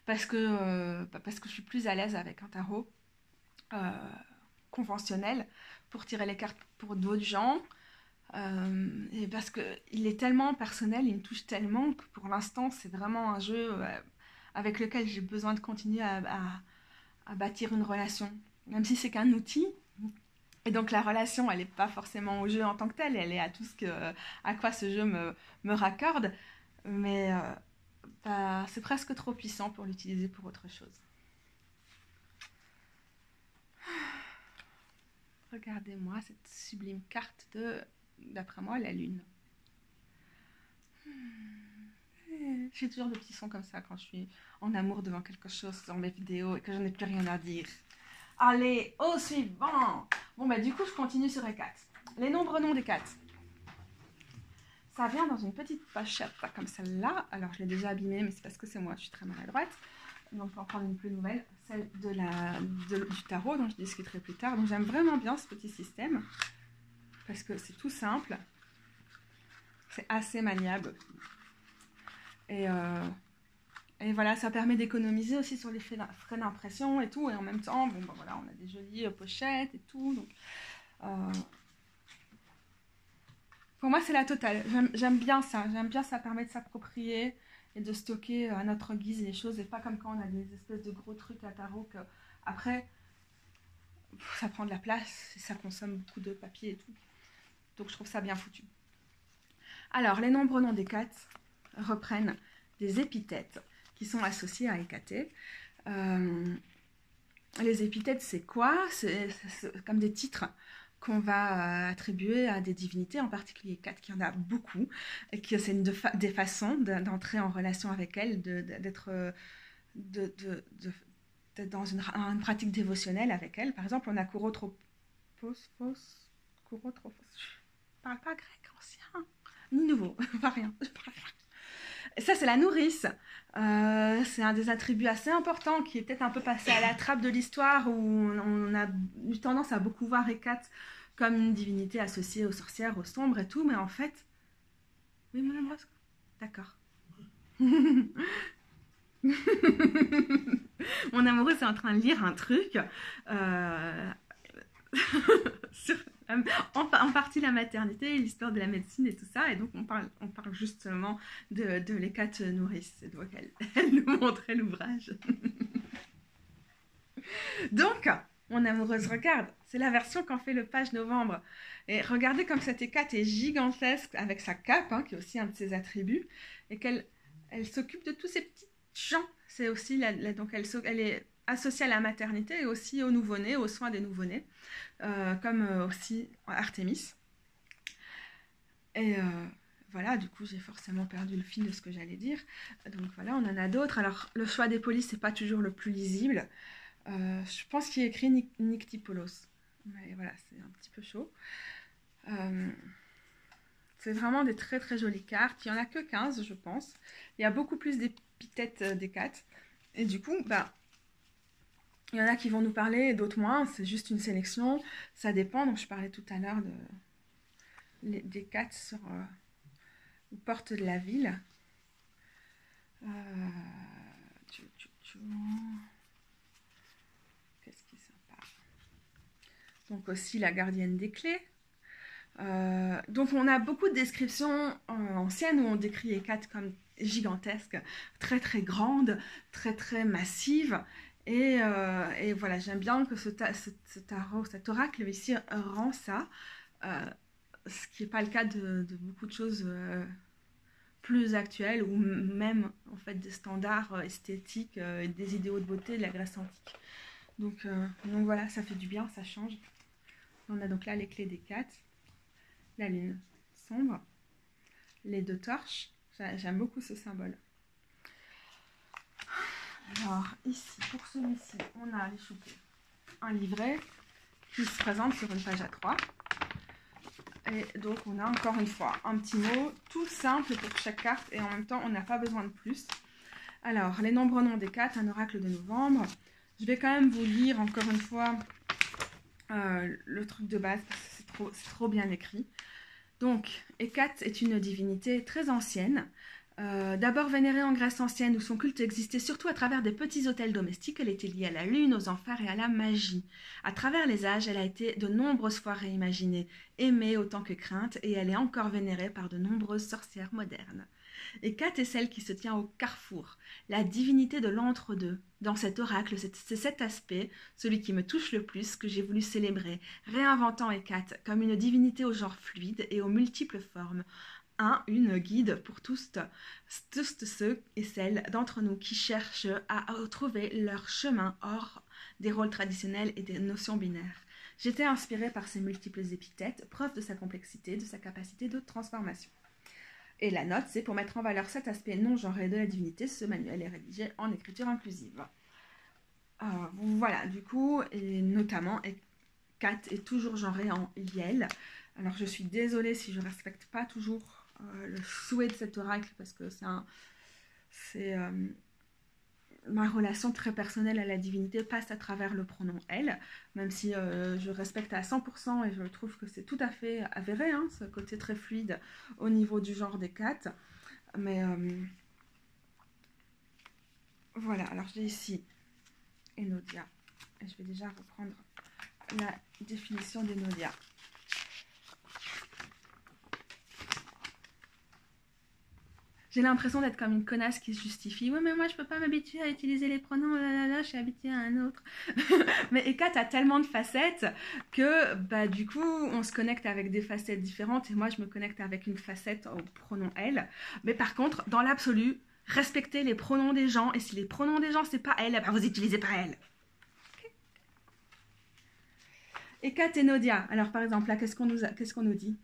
parce que je suis plus à l'aise avec un tarot euh, conventionnel pour tirer les cartes pour d'autres gens. Et parce qu'il est tellement personnel, il me touche tellement que pour l'instant, c'est vraiment un jeu avec lequel j'ai besoin de continuer à bâtir une relation. Même si c'est qu'un outil. Et donc la relation, elle n'est pas forcément au jeu en tant que tel, elle est à tout à quoi ce jeu me raccorde. Mais c'est presque trop puissant pour l'utiliser pour autre chose. Regardez-moi cette sublime carte d'après moi, la lune. J'ai toujours des petits sons comme ça quand je suis en amour devant quelque chose dans mes vidéos et que je n'ai plus rien à dire. Allez, au suivant. Bon, bah du coup, je continue sur les 4. Les nombres non des 4. Ça vient dans une petite pochette, pas comme celle-là. Alors, je l'ai déjà abîmée, mais c'est parce que c'est moi, je suis très maladroite. Donc, on va en prendre une plus nouvelle, celle du tarot, dont je discuterai plus tard. Donc, j'aime vraiment bien ce petit système, parce que c'est tout simple. C'est assez maniable. Et voilà, ça permet d'économiser aussi sur les frais d'impression et tout. Et en même temps, bon, bah, voilà, on a des jolies pochettes et tout. Donc, pour moi, c'est la totale. J'aime bien ça. J'aime bien, ça permet de s'approprier et de stocker à notre guise les choses. Et pas comme quand on a des espèces de gros trucs à tarot que après, ça prend de la place et ça consomme beaucoup de papier et tout. Donc, je trouve ça bien foutu. Alors, les nombres non des 4 reprennent des épithètes qui sont associés à Hécaté. Les épithètes, c'est quoi? C'est comme des titres qu'on va attribuer à des divinités, en particulier 4, qu'il y en a beaucoup, et que c'est des façons d'entrer en relation avec elles, d'être dans une pratique dévotionnelle avec elles. Par exemple, on a Kourotrophos. Je parle pas grec ancien, ni nouveau, pas rien. Et ça, c'est la nourrice. C'est un des attributs assez importants qui est peut-être un peu passé à la trappe de l'histoire, où on a eu tendance à beaucoup voir Hécate comme une divinité associée aux sorcières, aux sombres et tout, mais en fait... Oui, mon Ambrose? D'accord. Mon amoureux est en train de lire un truc sur en partie la maternité, l'histoire de la médecine et tout ça, et donc on parle justement de l'Hécate nourrice, et donc elle nous montrait l'ouvrage. Donc, mon amoureuse, regarde, c'est la version qu'en fait le page novembre, et regardez comme cette Hécate est gigantesque avec sa cape, hein, qui est aussi un de ses attributs, et qu'elle s'occupe de tous ces petits gens. C'est aussi donc elle est associée à la maternité et aussi aux nouveau-nés, aux soins des nouveau-nés, comme aussi Artémis. Et voilà, du coup, j'ai forcément perdu le fil de ce que j'allais dire. Donc voilà, on en a d'autres. Alors, le choix des polices, c'est pas toujours le plus lisible. Je pense qu'il est écrit Nyctipolos. Mais voilà, c'est un petit peu chaud. C'est vraiment des très très jolies cartes. Il n'y en a que 15, je pense. Il y a beaucoup plus d'épithètes d'Hécate. Et du coup, bah, il y en a qui vont nous parler et d'autres moins. C'est juste une sélection. Ça dépend. Donc, je parlais tout à l'heure d'Hécate sur aux portes de la ville. Qu'est-ce qui est sympa? Donc, aussi la gardienne des clés. Donc on a beaucoup de descriptions anciennes où on décrit Hécate comme gigantesque, très très grande, très très massive, et voilà, j'aime bien que ce tarot, cet oracle ici rend ça, ce qui n'est pas le cas de beaucoup de choses plus actuelles, ou même en fait des standards esthétiques et des idéaux de beauté de la Grèce antique. Donc voilà, ça fait du bien, ça change. On a donc là les clés d'Hécate. La lune sombre, les 2 torches, j'aime beaucoup ce symbole. Alors ici, pour celui-ci, on a échoué un livret qui se présente sur une page A3. Et donc on a encore une fois un petit mot tout simple pour chaque carte, et en même temps on n'a pas besoin de plus. Alors, les nombres noms d'Hécate, un oracle de novembre. Je vais quand même vous lire encore une fois le truc de base parce que c'est trop bien écrit. Donc, Hécate est une divinité très ancienne. D'abord vénérée en Grèce ancienne où son culte existait surtout à travers des petits autels domestiques, elle était liée à la lune, aux enfers et à la magie. À travers les âges, elle a été de nombreuses fois réimaginée, aimée autant que crainte, et elle est encore vénérée par de nombreuses sorcières modernes. Hécate est celle qui se tient au carrefour, la divinité de l'entre-deux. Dans cet oracle, c'est cet aspect, celui qui me touche le plus, que j'ai voulu célébrer, réinventant Hécate comme une divinité au genre fluide et aux multiples formes. Une guide pour tous ceux et celles d'entre nous qui cherchent à trouver leur chemin hors des rôles traditionnels et des notions binaires. J'étais inspirée par ces multiples épithètes, preuve de sa complexité, de sa capacité de transformation. Et la note, c'est pour mettre en valeur cet aspect non-genré de la divinité, ce manuel est rédigé en écriture inclusive. Voilà, du coup, et notamment, Hécate est toujours genrée en Yel. Alors, je suis désolée si je ne respecte pas toujours le souhait de cet oracle, parce que c'est ma relation très personnelle à la divinité passe à travers le pronom elle, même si je respecte à 100% et je trouve que c'est tout à fait avéré, hein, ce côté très fluide au niveau du genre d'Hécate. Mais voilà, alors j'ai ici Enodia, et je vais déjà reprendre la définition d'Enodia. J'ai l'impression d'être comme une connasse qui se justifie. Oui, mais moi, je peux pas m'habituer à utiliser les pronoms. Là, je suis habituée à un autre. Mais Hécate a tellement de facettes que, bah, du coup, on se connecte avec des facettes différentes. Et moi, je me connecte avec une facette au pronom elle. Mais par contre, dans l'absolu, respectez les pronoms des gens. Et si les pronoms des gens, c'est pas elle, bah, vous utilisez pas elle. Okay. Hécate et Enodia. Alors, par exemple, là, qu'est-ce qu'on nous dit ?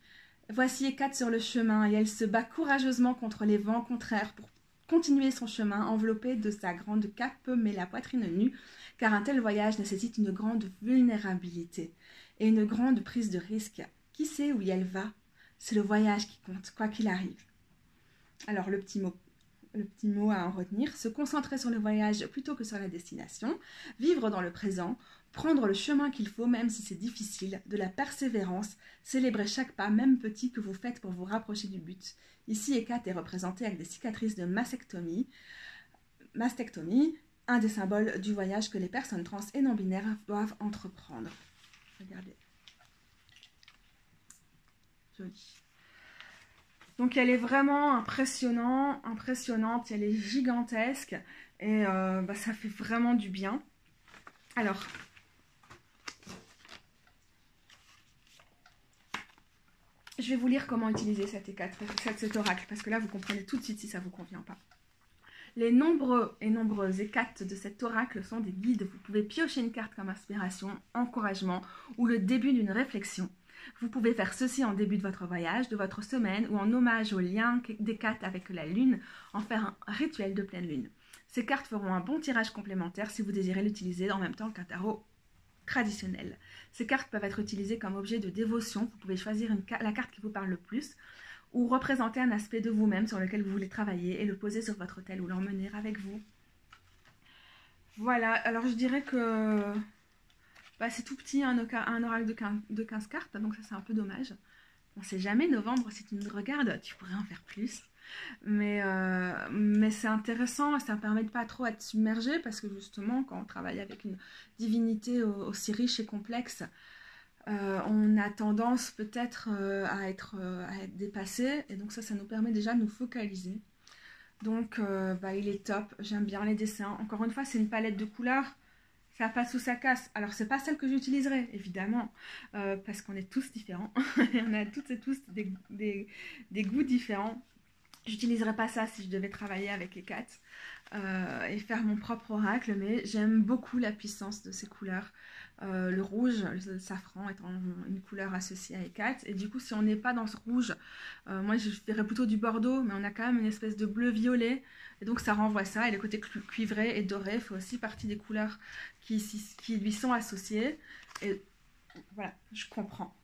Voici Hécate sur le chemin et elle se bat courageusement contre les vents contraires pour continuer son chemin enveloppée de sa grande cape mais la poitrine nue, car un tel voyage nécessite une grande vulnérabilité et une grande prise de risque. Qui sait où elle va? C'est le voyage qui compte, quoi qu'il arrive. Alors le petit mot à en retenir, se concentrer sur le voyage plutôt que sur la destination, vivre dans le présent, prendre le chemin qu'il faut même si c'est difficile, de la persévérance, célébrer chaque pas, même petit, que vous faites pour vous rapprocher du but. Ici, Hécate est représentée avec des cicatrices de mastectomie, un des symboles du voyage que les personnes trans et non-binaires doivent entreprendre. Regardez. Joli. Donc elle est vraiment impressionnante, elle est gigantesque et ça fait vraiment du bien. Alors, je vais vous lire comment utiliser cet oracle, parce que là vous comprenez tout de suite si ça ne vous convient pas. Les nombreux et nombreuses Hécates de cet oracle sont des guides. Vous pouvez piocher une carte comme inspiration, encouragement ou le début d'une réflexion. Vous pouvez faire ceci en début de votre voyage, de votre semaine ou en hommage au lien d'Hécate avec la lune, en faire un rituel de pleine lune. Ces cartes feront un bon tirage complémentaire si vous désirez l'utiliser en même temps qu'un tarot traditionnel. Ces cartes peuvent être utilisées comme objet de dévotion. Vous pouvez choisir la carte qui vous parle le plus ou représenter un aspect de vous-même sur lequel vous voulez travailler et le poser sur votre autel ou l'emmener avec vous. Voilà, alors je dirais que c'est tout petit, un oracle de 15 cartes, donc ça c'est un peu dommage. On ne sait jamais, novembre, si tu nous regardes, tu pourrais en faire plus. Mais c'est intéressant et ça permet de pas trop être submergé parce que justement, quand on travaille avec une divinité aussi riche et complexe, on a tendance peut-être à être dépassé et donc ça nous permet déjà de nous focaliser. Donc il est top, j'aime bien les dessins. Encore une fois, c'est une palette de couleurs. Ça passe ou ça casse. Alors, c'est pas celle que j'utiliserai, évidemment, parce qu'on est tous différents. On a toutes et tous des goûts différents. J'utiliserai pas ça si je devais travailler avec Hécate et faire mon propre oracle, mais j'aime beaucoup la puissance de ces couleurs. Le rouge, le safran étant une couleur associée à Hécate. Et du coup, si on n'est pas dans ce rouge, moi je dirais plutôt du bordeaux, mais on a quand même une espèce de bleu-violet. Et donc ça renvoie ça. Et le côté cuivré et doré fait aussi partie des couleurs qui lui sont associées. Et voilà, je comprends.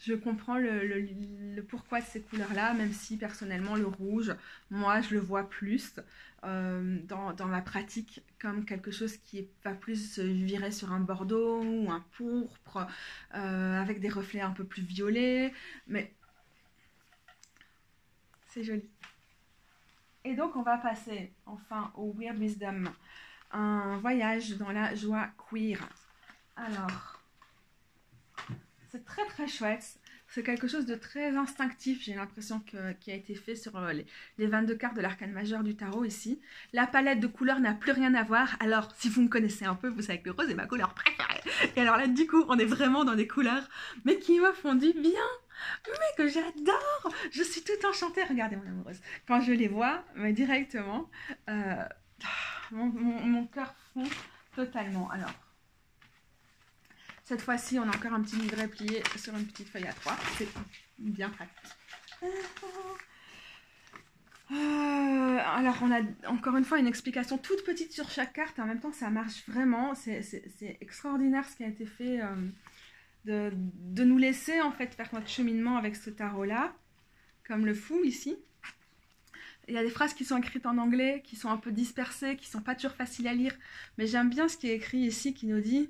Je comprends le pourquoi de ces couleurs-là, même si personnellement le rouge, moi je le vois plus dans la pratique comme quelque chose qui va plus virer sur un bordeaux ou un pourpre, avec des reflets un peu plus violets, mais c'est joli. Et donc on va passer enfin au Weird Wisdom, un voyage dans la joie queer. Alors, c'est très très chouette. C'est quelque chose de très instinctif, j'ai l'impression qui a été fait sur les 22 cartes de l'arcane majeur du tarot ici. La palette de couleurs n'a plus rien à voir. Alors, si vous me connaissez un peu, vous savez que le rose est ma couleur préférée. Et alors là, du coup, on est vraiment dans des couleurs, mais qui me font du bien, mais que j'adore. Je suis toute enchantée. Regardez mon amoureuse. Quand je les vois, mais directement, euh, mon cœur fond totalement. Alors, cette fois-ci, on a encore un petit livret plié sur une petite feuille A3. C'est bien pratique. Alors, on a encore une fois une explication toute petite sur chaque carte. En même temps, ça marche vraiment. C'est extraordinaire ce qui a été fait de nous laisser en fait faire notre cheminement avec ce tarot-là, comme le fou ici. Il y a des phrases qui sont écrites en anglais, qui sont un peu dispersées, qui sont pas toujours faciles à lire. Mais j'aime bien ce qui est écrit ici, qui nous dit...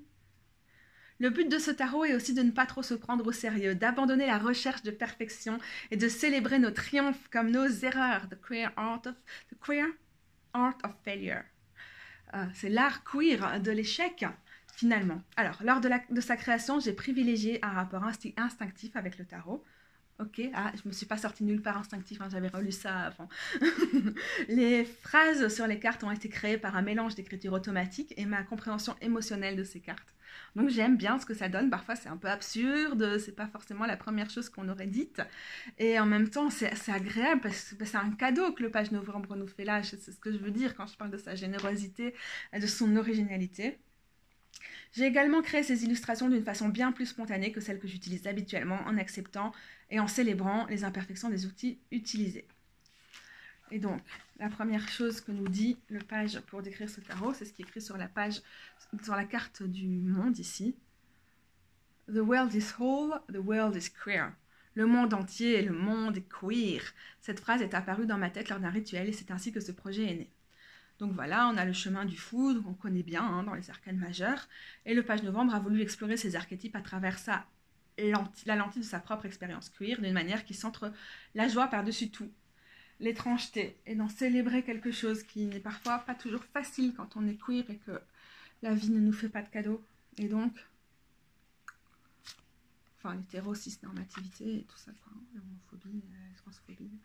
Le but de ce tarot est aussi de ne pas trop se prendre au sérieux, d'abandonner la recherche de perfection et de célébrer nos triomphes comme nos erreurs. The queer art of failure. C'est l'art queer de l'échec, finalement. Alors, lors de sa création, j'ai privilégié un rapport instinctif avec le tarot. Ok, je me suis pas sortie nulle part instinctif, hein, j'avais relu ça avant. Les phrases sur les cartes ont été créées par un mélange d'écriture automatique et ma compréhension émotionnelle de ces cartes. Donc j'aime bien ce que ça donne, parfois c'est un peu absurde, c'est pas forcément la première chose qu'on aurait dite. Et en même temps, c'est agréable parce que c'est un cadeau que le Page Novembre nous fait là, c'est ce que je veux dire quand je parle de sa générosité et de son originalité. J'ai également créé ces illustrations d'une façon bien plus spontanée que celle que j'utilise habituellement, en acceptant et en célébrant les imperfections des outils utilisés. Et donc, la première chose que nous dit le page pour décrire ce tarot, c'est ce qui est écrit sur la page, sur la carte du monde ici. The world is whole, the world is queer. Le monde entier, le monde est queer. Cette phrase est apparue dans ma tête lors d'un rituel et c'est ainsi que ce projet est né. Donc voilà, on a le chemin du fou, on connaît bien hein, dans les arcanes majeures. Et le Page Novembre a voulu explorer ces archétypes à travers la lentille de sa propre expérience queer, d'une manière qui centre la joie par-dessus tout, l'étrangeté, et d'en célébrer quelque chose qui n'est parfois pas toujours facile quand on est queer et que la vie ne nous fait pas de cadeaux. Et donc, enfin, l'hétéro-cis-normativité et tout ça, quoi, l'homophobie, la transphobie...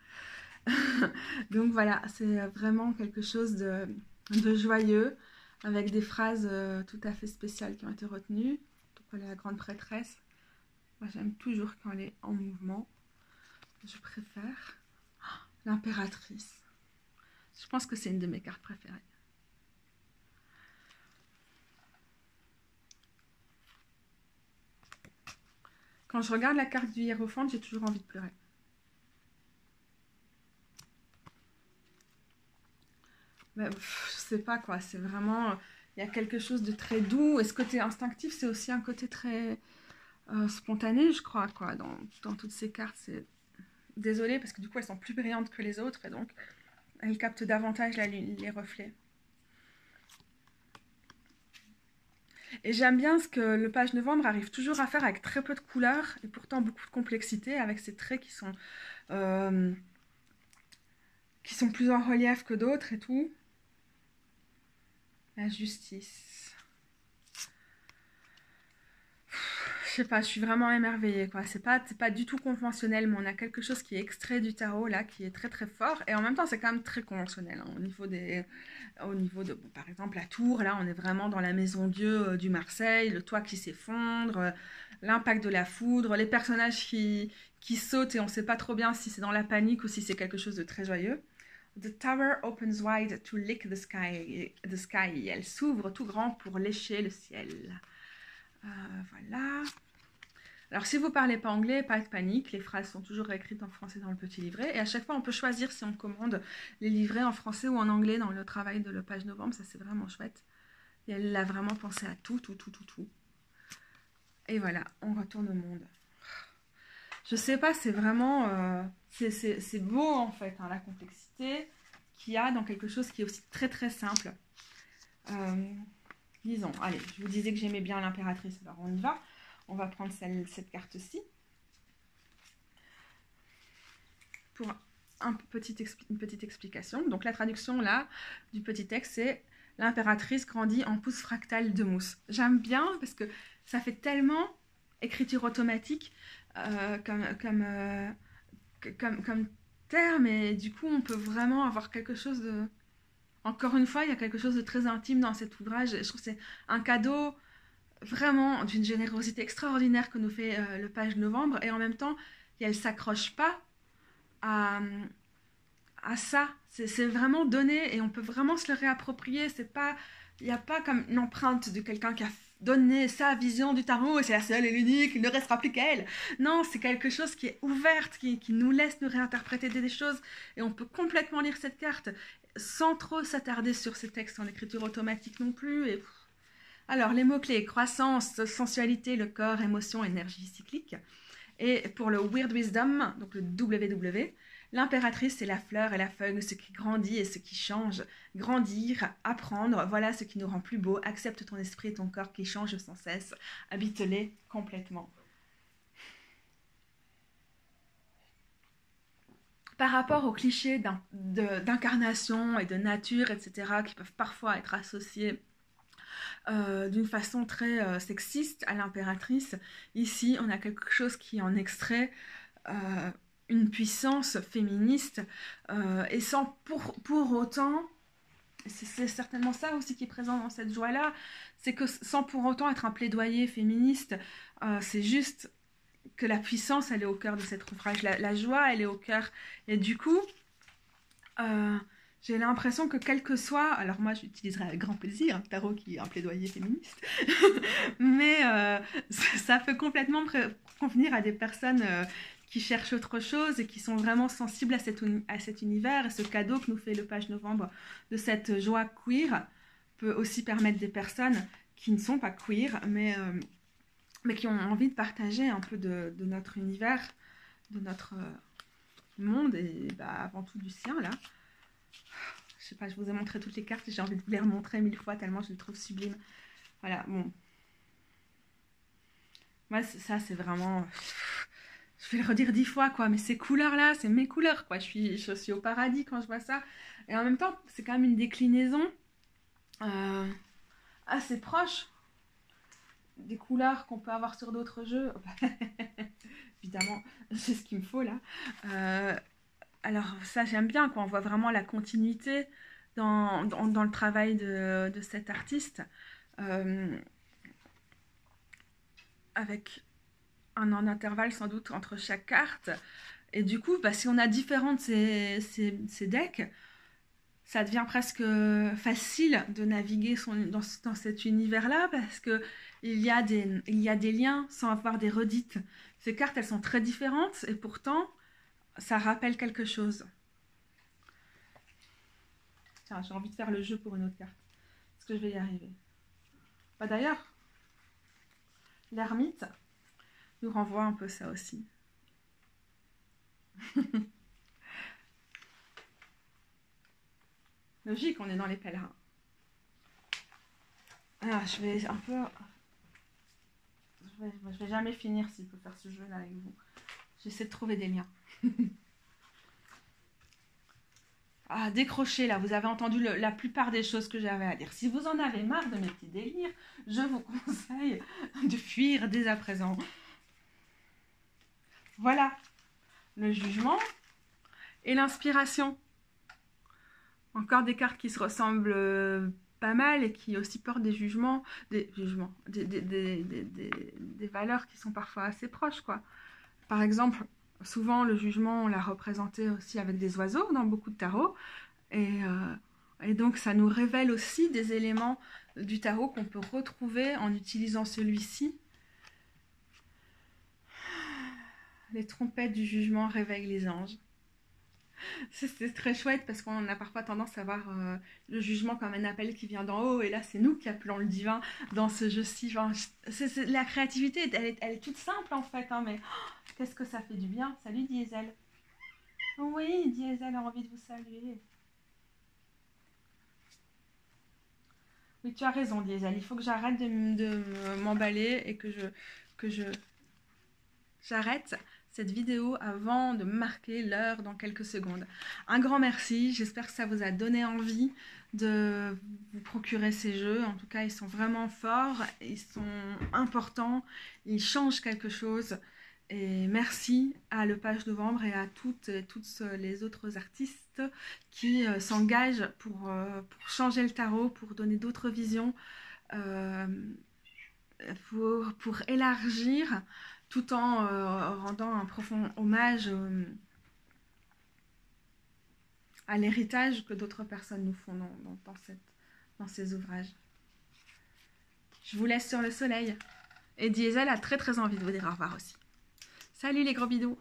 Donc voilà, c'est vraiment quelque chose de joyeux, avec des phrases tout à fait spéciales qui ont été retenues. Donc voilà, la grande prêtresse. Moi j'aime toujours quand elle est en mouvement. Je préfère l'impératrice. Je pense que c'est une de mes cartes préférées. Quand je regarde la carte du hiérophante, j'ai toujours envie de pleurer. Mais, je sais pas quoi, c'est vraiment... Il y a quelque chose de très doux. Et ce côté instinctif, c'est aussi un côté très spontané, je crois, quoi. Dans toutes ces cartes, c'est... Désolée, parce que du coup, elles sont plus brillantes que les autres. Et donc, elles captent davantage les reflets. Et j'aime bien ce que le Page Novembre arrive toujours à faire avec très peu de couleurs. Et pourtant, beaucoup de complexité, avec ces traits qui sont plus en relief que d'autres et tout. La justice. Je sais pas, je suis vraiment émerveillée, quoi. C'est pas du tout conventionnel, mais on a quelque chose qui est extrait du tarot, là, qui est très très fort. Et en même temps, c'est quand même très conventionnel, hein, au niveau de, bon, par exemple, la tour, là, on est vraiment dans la maison Dieu du Marseille, le toit qui s'effondre, l'impact de la foudre, les personnages qui sautent et on sait pas trop bien si c'est dans la panique ou si c'est quelque chose de très joyeux. The tower opens wide to lick the sky. Elle s'ouvre tout grand pour lécher le ciel. Voilà. Alors, si vous ne parlez pas anglais, pas de panique. Les phrases sont toujours écrites en français dans le petit livret. Et à chaque fois, on peut choisir si on commande les livrets en français ou en anglais dans le travail de le Page Novembre. Ça, c'est vraiment chouette. Et elle a vraiment pensé à tout. Et voilà, on retourne au monde. Je sais pas, c'est vraiment... c'est beau en fait, hein, la complexité qu'il y a dans quelque chose qui est aussi très très simple. Disons, allez, je vous disais que j'aimais bien l'impératrice, alors on y va. On va prendre cette carte-ci. Pour une petite explication. Donc la traduction là du petit texte, c'est l'impératrice grandit en pouce fractale de mousse. J'aime bien parce que ça fait tellement écriture automatique comme terme, et du coup on peut vraiment avoir quelque chose de... Encore une fois, il y a quelque chose de très intime dans cet ouvrage. Je trouve que c'est un cadeau vraiment d'une générosité extraordinaire que nous fait le Page Novembre, et en même temps, elle ne s'accroche pas à ça. C'est vraiment donné et on peut vraiment se le réapproprier. Il n'y a pas comme une empreinte de quelqu'un qui a donné sa vision du tarot et c'est la seule et l'unique, il ne restera plus qu'elle. Non, c'est quelque chose qui est ouverte, qui nous laisse nous réinterpréter des choses, et on peut complètement lire cette carte sans trop s'attarder sur ces textes en écriture automatique non plus. Et... Alors, les mots-clés: croissance, sensualité, le corps, émotion, énergie cyclique. Et pour le Weird Wisdom, donc le WW, l'impératrice, c'est la fleur et la feuille, ce qui grandit et ce qui change. Grandir, apprendre, voilà ce qui nous rend plus beaux. Accepte ton esprit et ton corps qui changent sans cesse. Habite-les complètement. Par rapport aux clichés d'incarnation et de nature, etc., qui peuvent parfois être associés d'une façon très sexiste à l'impératrice, ici on a quelque chose qui en extrait une puissance féministe, et sans pour autant, c'est certainement ça aussi qui est présent dans cette joie-là, c'est que sans pour autant être un plaidoyer féministe, c'est juste que la puissance, elle est au cœur de cet ouvrage, la joie, elle est au cœur, et du coup, j'ai l'impression que quel que soit, alors moi j'utiliserai avec grand plaisir un tarot qui est un plaidoyer féministe, mais ça peut complètement convenir à des personnes qui cherchent autre chose et qui sont vraiment sensibles à cet univers, et ce cadeau que nous fait le Page Novembre de cette joie queer peut aussi permettre des personnes qui ne sont pas queer, mais qui ont envie de partager un peu de notre univers, de notre monde, et avant tout du sien là. Je sais pas, je vous ai montré toutes les cartes et j'ai envie de vous les remontrer 1000 fois tellement je les trouve sublimes. Voilà, bon. Moi, ça, c'est vraiment... Je vais le redire 10 fois, quoi, mais ces couleurs-là, c'est mes couleurs, quoi. Je suis au paradis quand je vois ça. Et en même temps, c'est quand même une déclinaison assez proche des couleurs qu'on peut avoir sur d'autres jeux. Évidemment, c'est ce qu'il me faut, là. Alors ça, j'aime bien, quoi. On voit vraiment la continuité dans le travail de cet artiste, avec un intervalle sans doute entre chaque carte. Et du coup, si on a différentes ces decks, ça devient presque facile de naviguer dans cet univers-là, parce que il y a des liens sans avoir des redites. Ces cartes, elles sont très différentes, et pourtant, ça rappelle quelque chose. Tiens, j'ai envie de faire le jeu pour une autre carte. Est-ce que je vais y arriver? D'ailleurs, l'ermite nous renvoie un peu ça aussi. Logique, on est dans les pèlerins. Alors, je vais un peu... Je vais jamais finir s'il peut faire ce jeu-là avec vous. J'essaie de trouver des liens. Ah, décrochez là, vous avez entendu la plupart des choses que j'avais à dire. Si vous en avez marre de mes petits délires, je vous conseille de fuir dès à présent. Voilà, le jugement et l'inspiration. Encore des cartes qui se ressemblent pas mal et qui aussi portent des jugements, des valeurs qui sont parfois assez proches, quoi. Par exemple, souvent le jugement, on l'a représenté aussi avec des oiseaux dans beaucoup de tarots, et donc ça nous révèle aussi des éléments du tarot qu'on peut retrouver en utilisant celui-ci. Les trompettes du jugement réveillent les anges. C'est très chouette parce qu'on a parfois tendance à voir le jugement comme un appel qui vient d'en haut et là c'est nous qui appelons le divin dans ce jeu-ci. Enfin, la créativité, elle est toute simple en fait, hein, mais oh, qu'est-ce que ça fait du bien. Salut Diesel. Oui, Diesel a envie de vous saluer. Oui, tu as raison Diesel, il faut que j'arrête de m'emballer et que j'arrête cette vidéo avant de marquer l'heure dans quelques secondes. Un grand merci, j'espère que ça vous a donné envie de vous procurer ces jeux. En tout cas, ils sont vraiment forts, ils sont importants, ils changent quelque chose. Et merci à Le Page Novembre et à toutes les autres artistes qui s'engagent pour changer le tarot, pour donner d'autres visions, pour élargir tout en rendant un profond hommage à l'héritage que d'autres personnes nous font dans ces ouvrages. Je vous laisse sur le soleil. Et Diesel a très envie de vous dire au revoir aussi. Salut les gros bidous!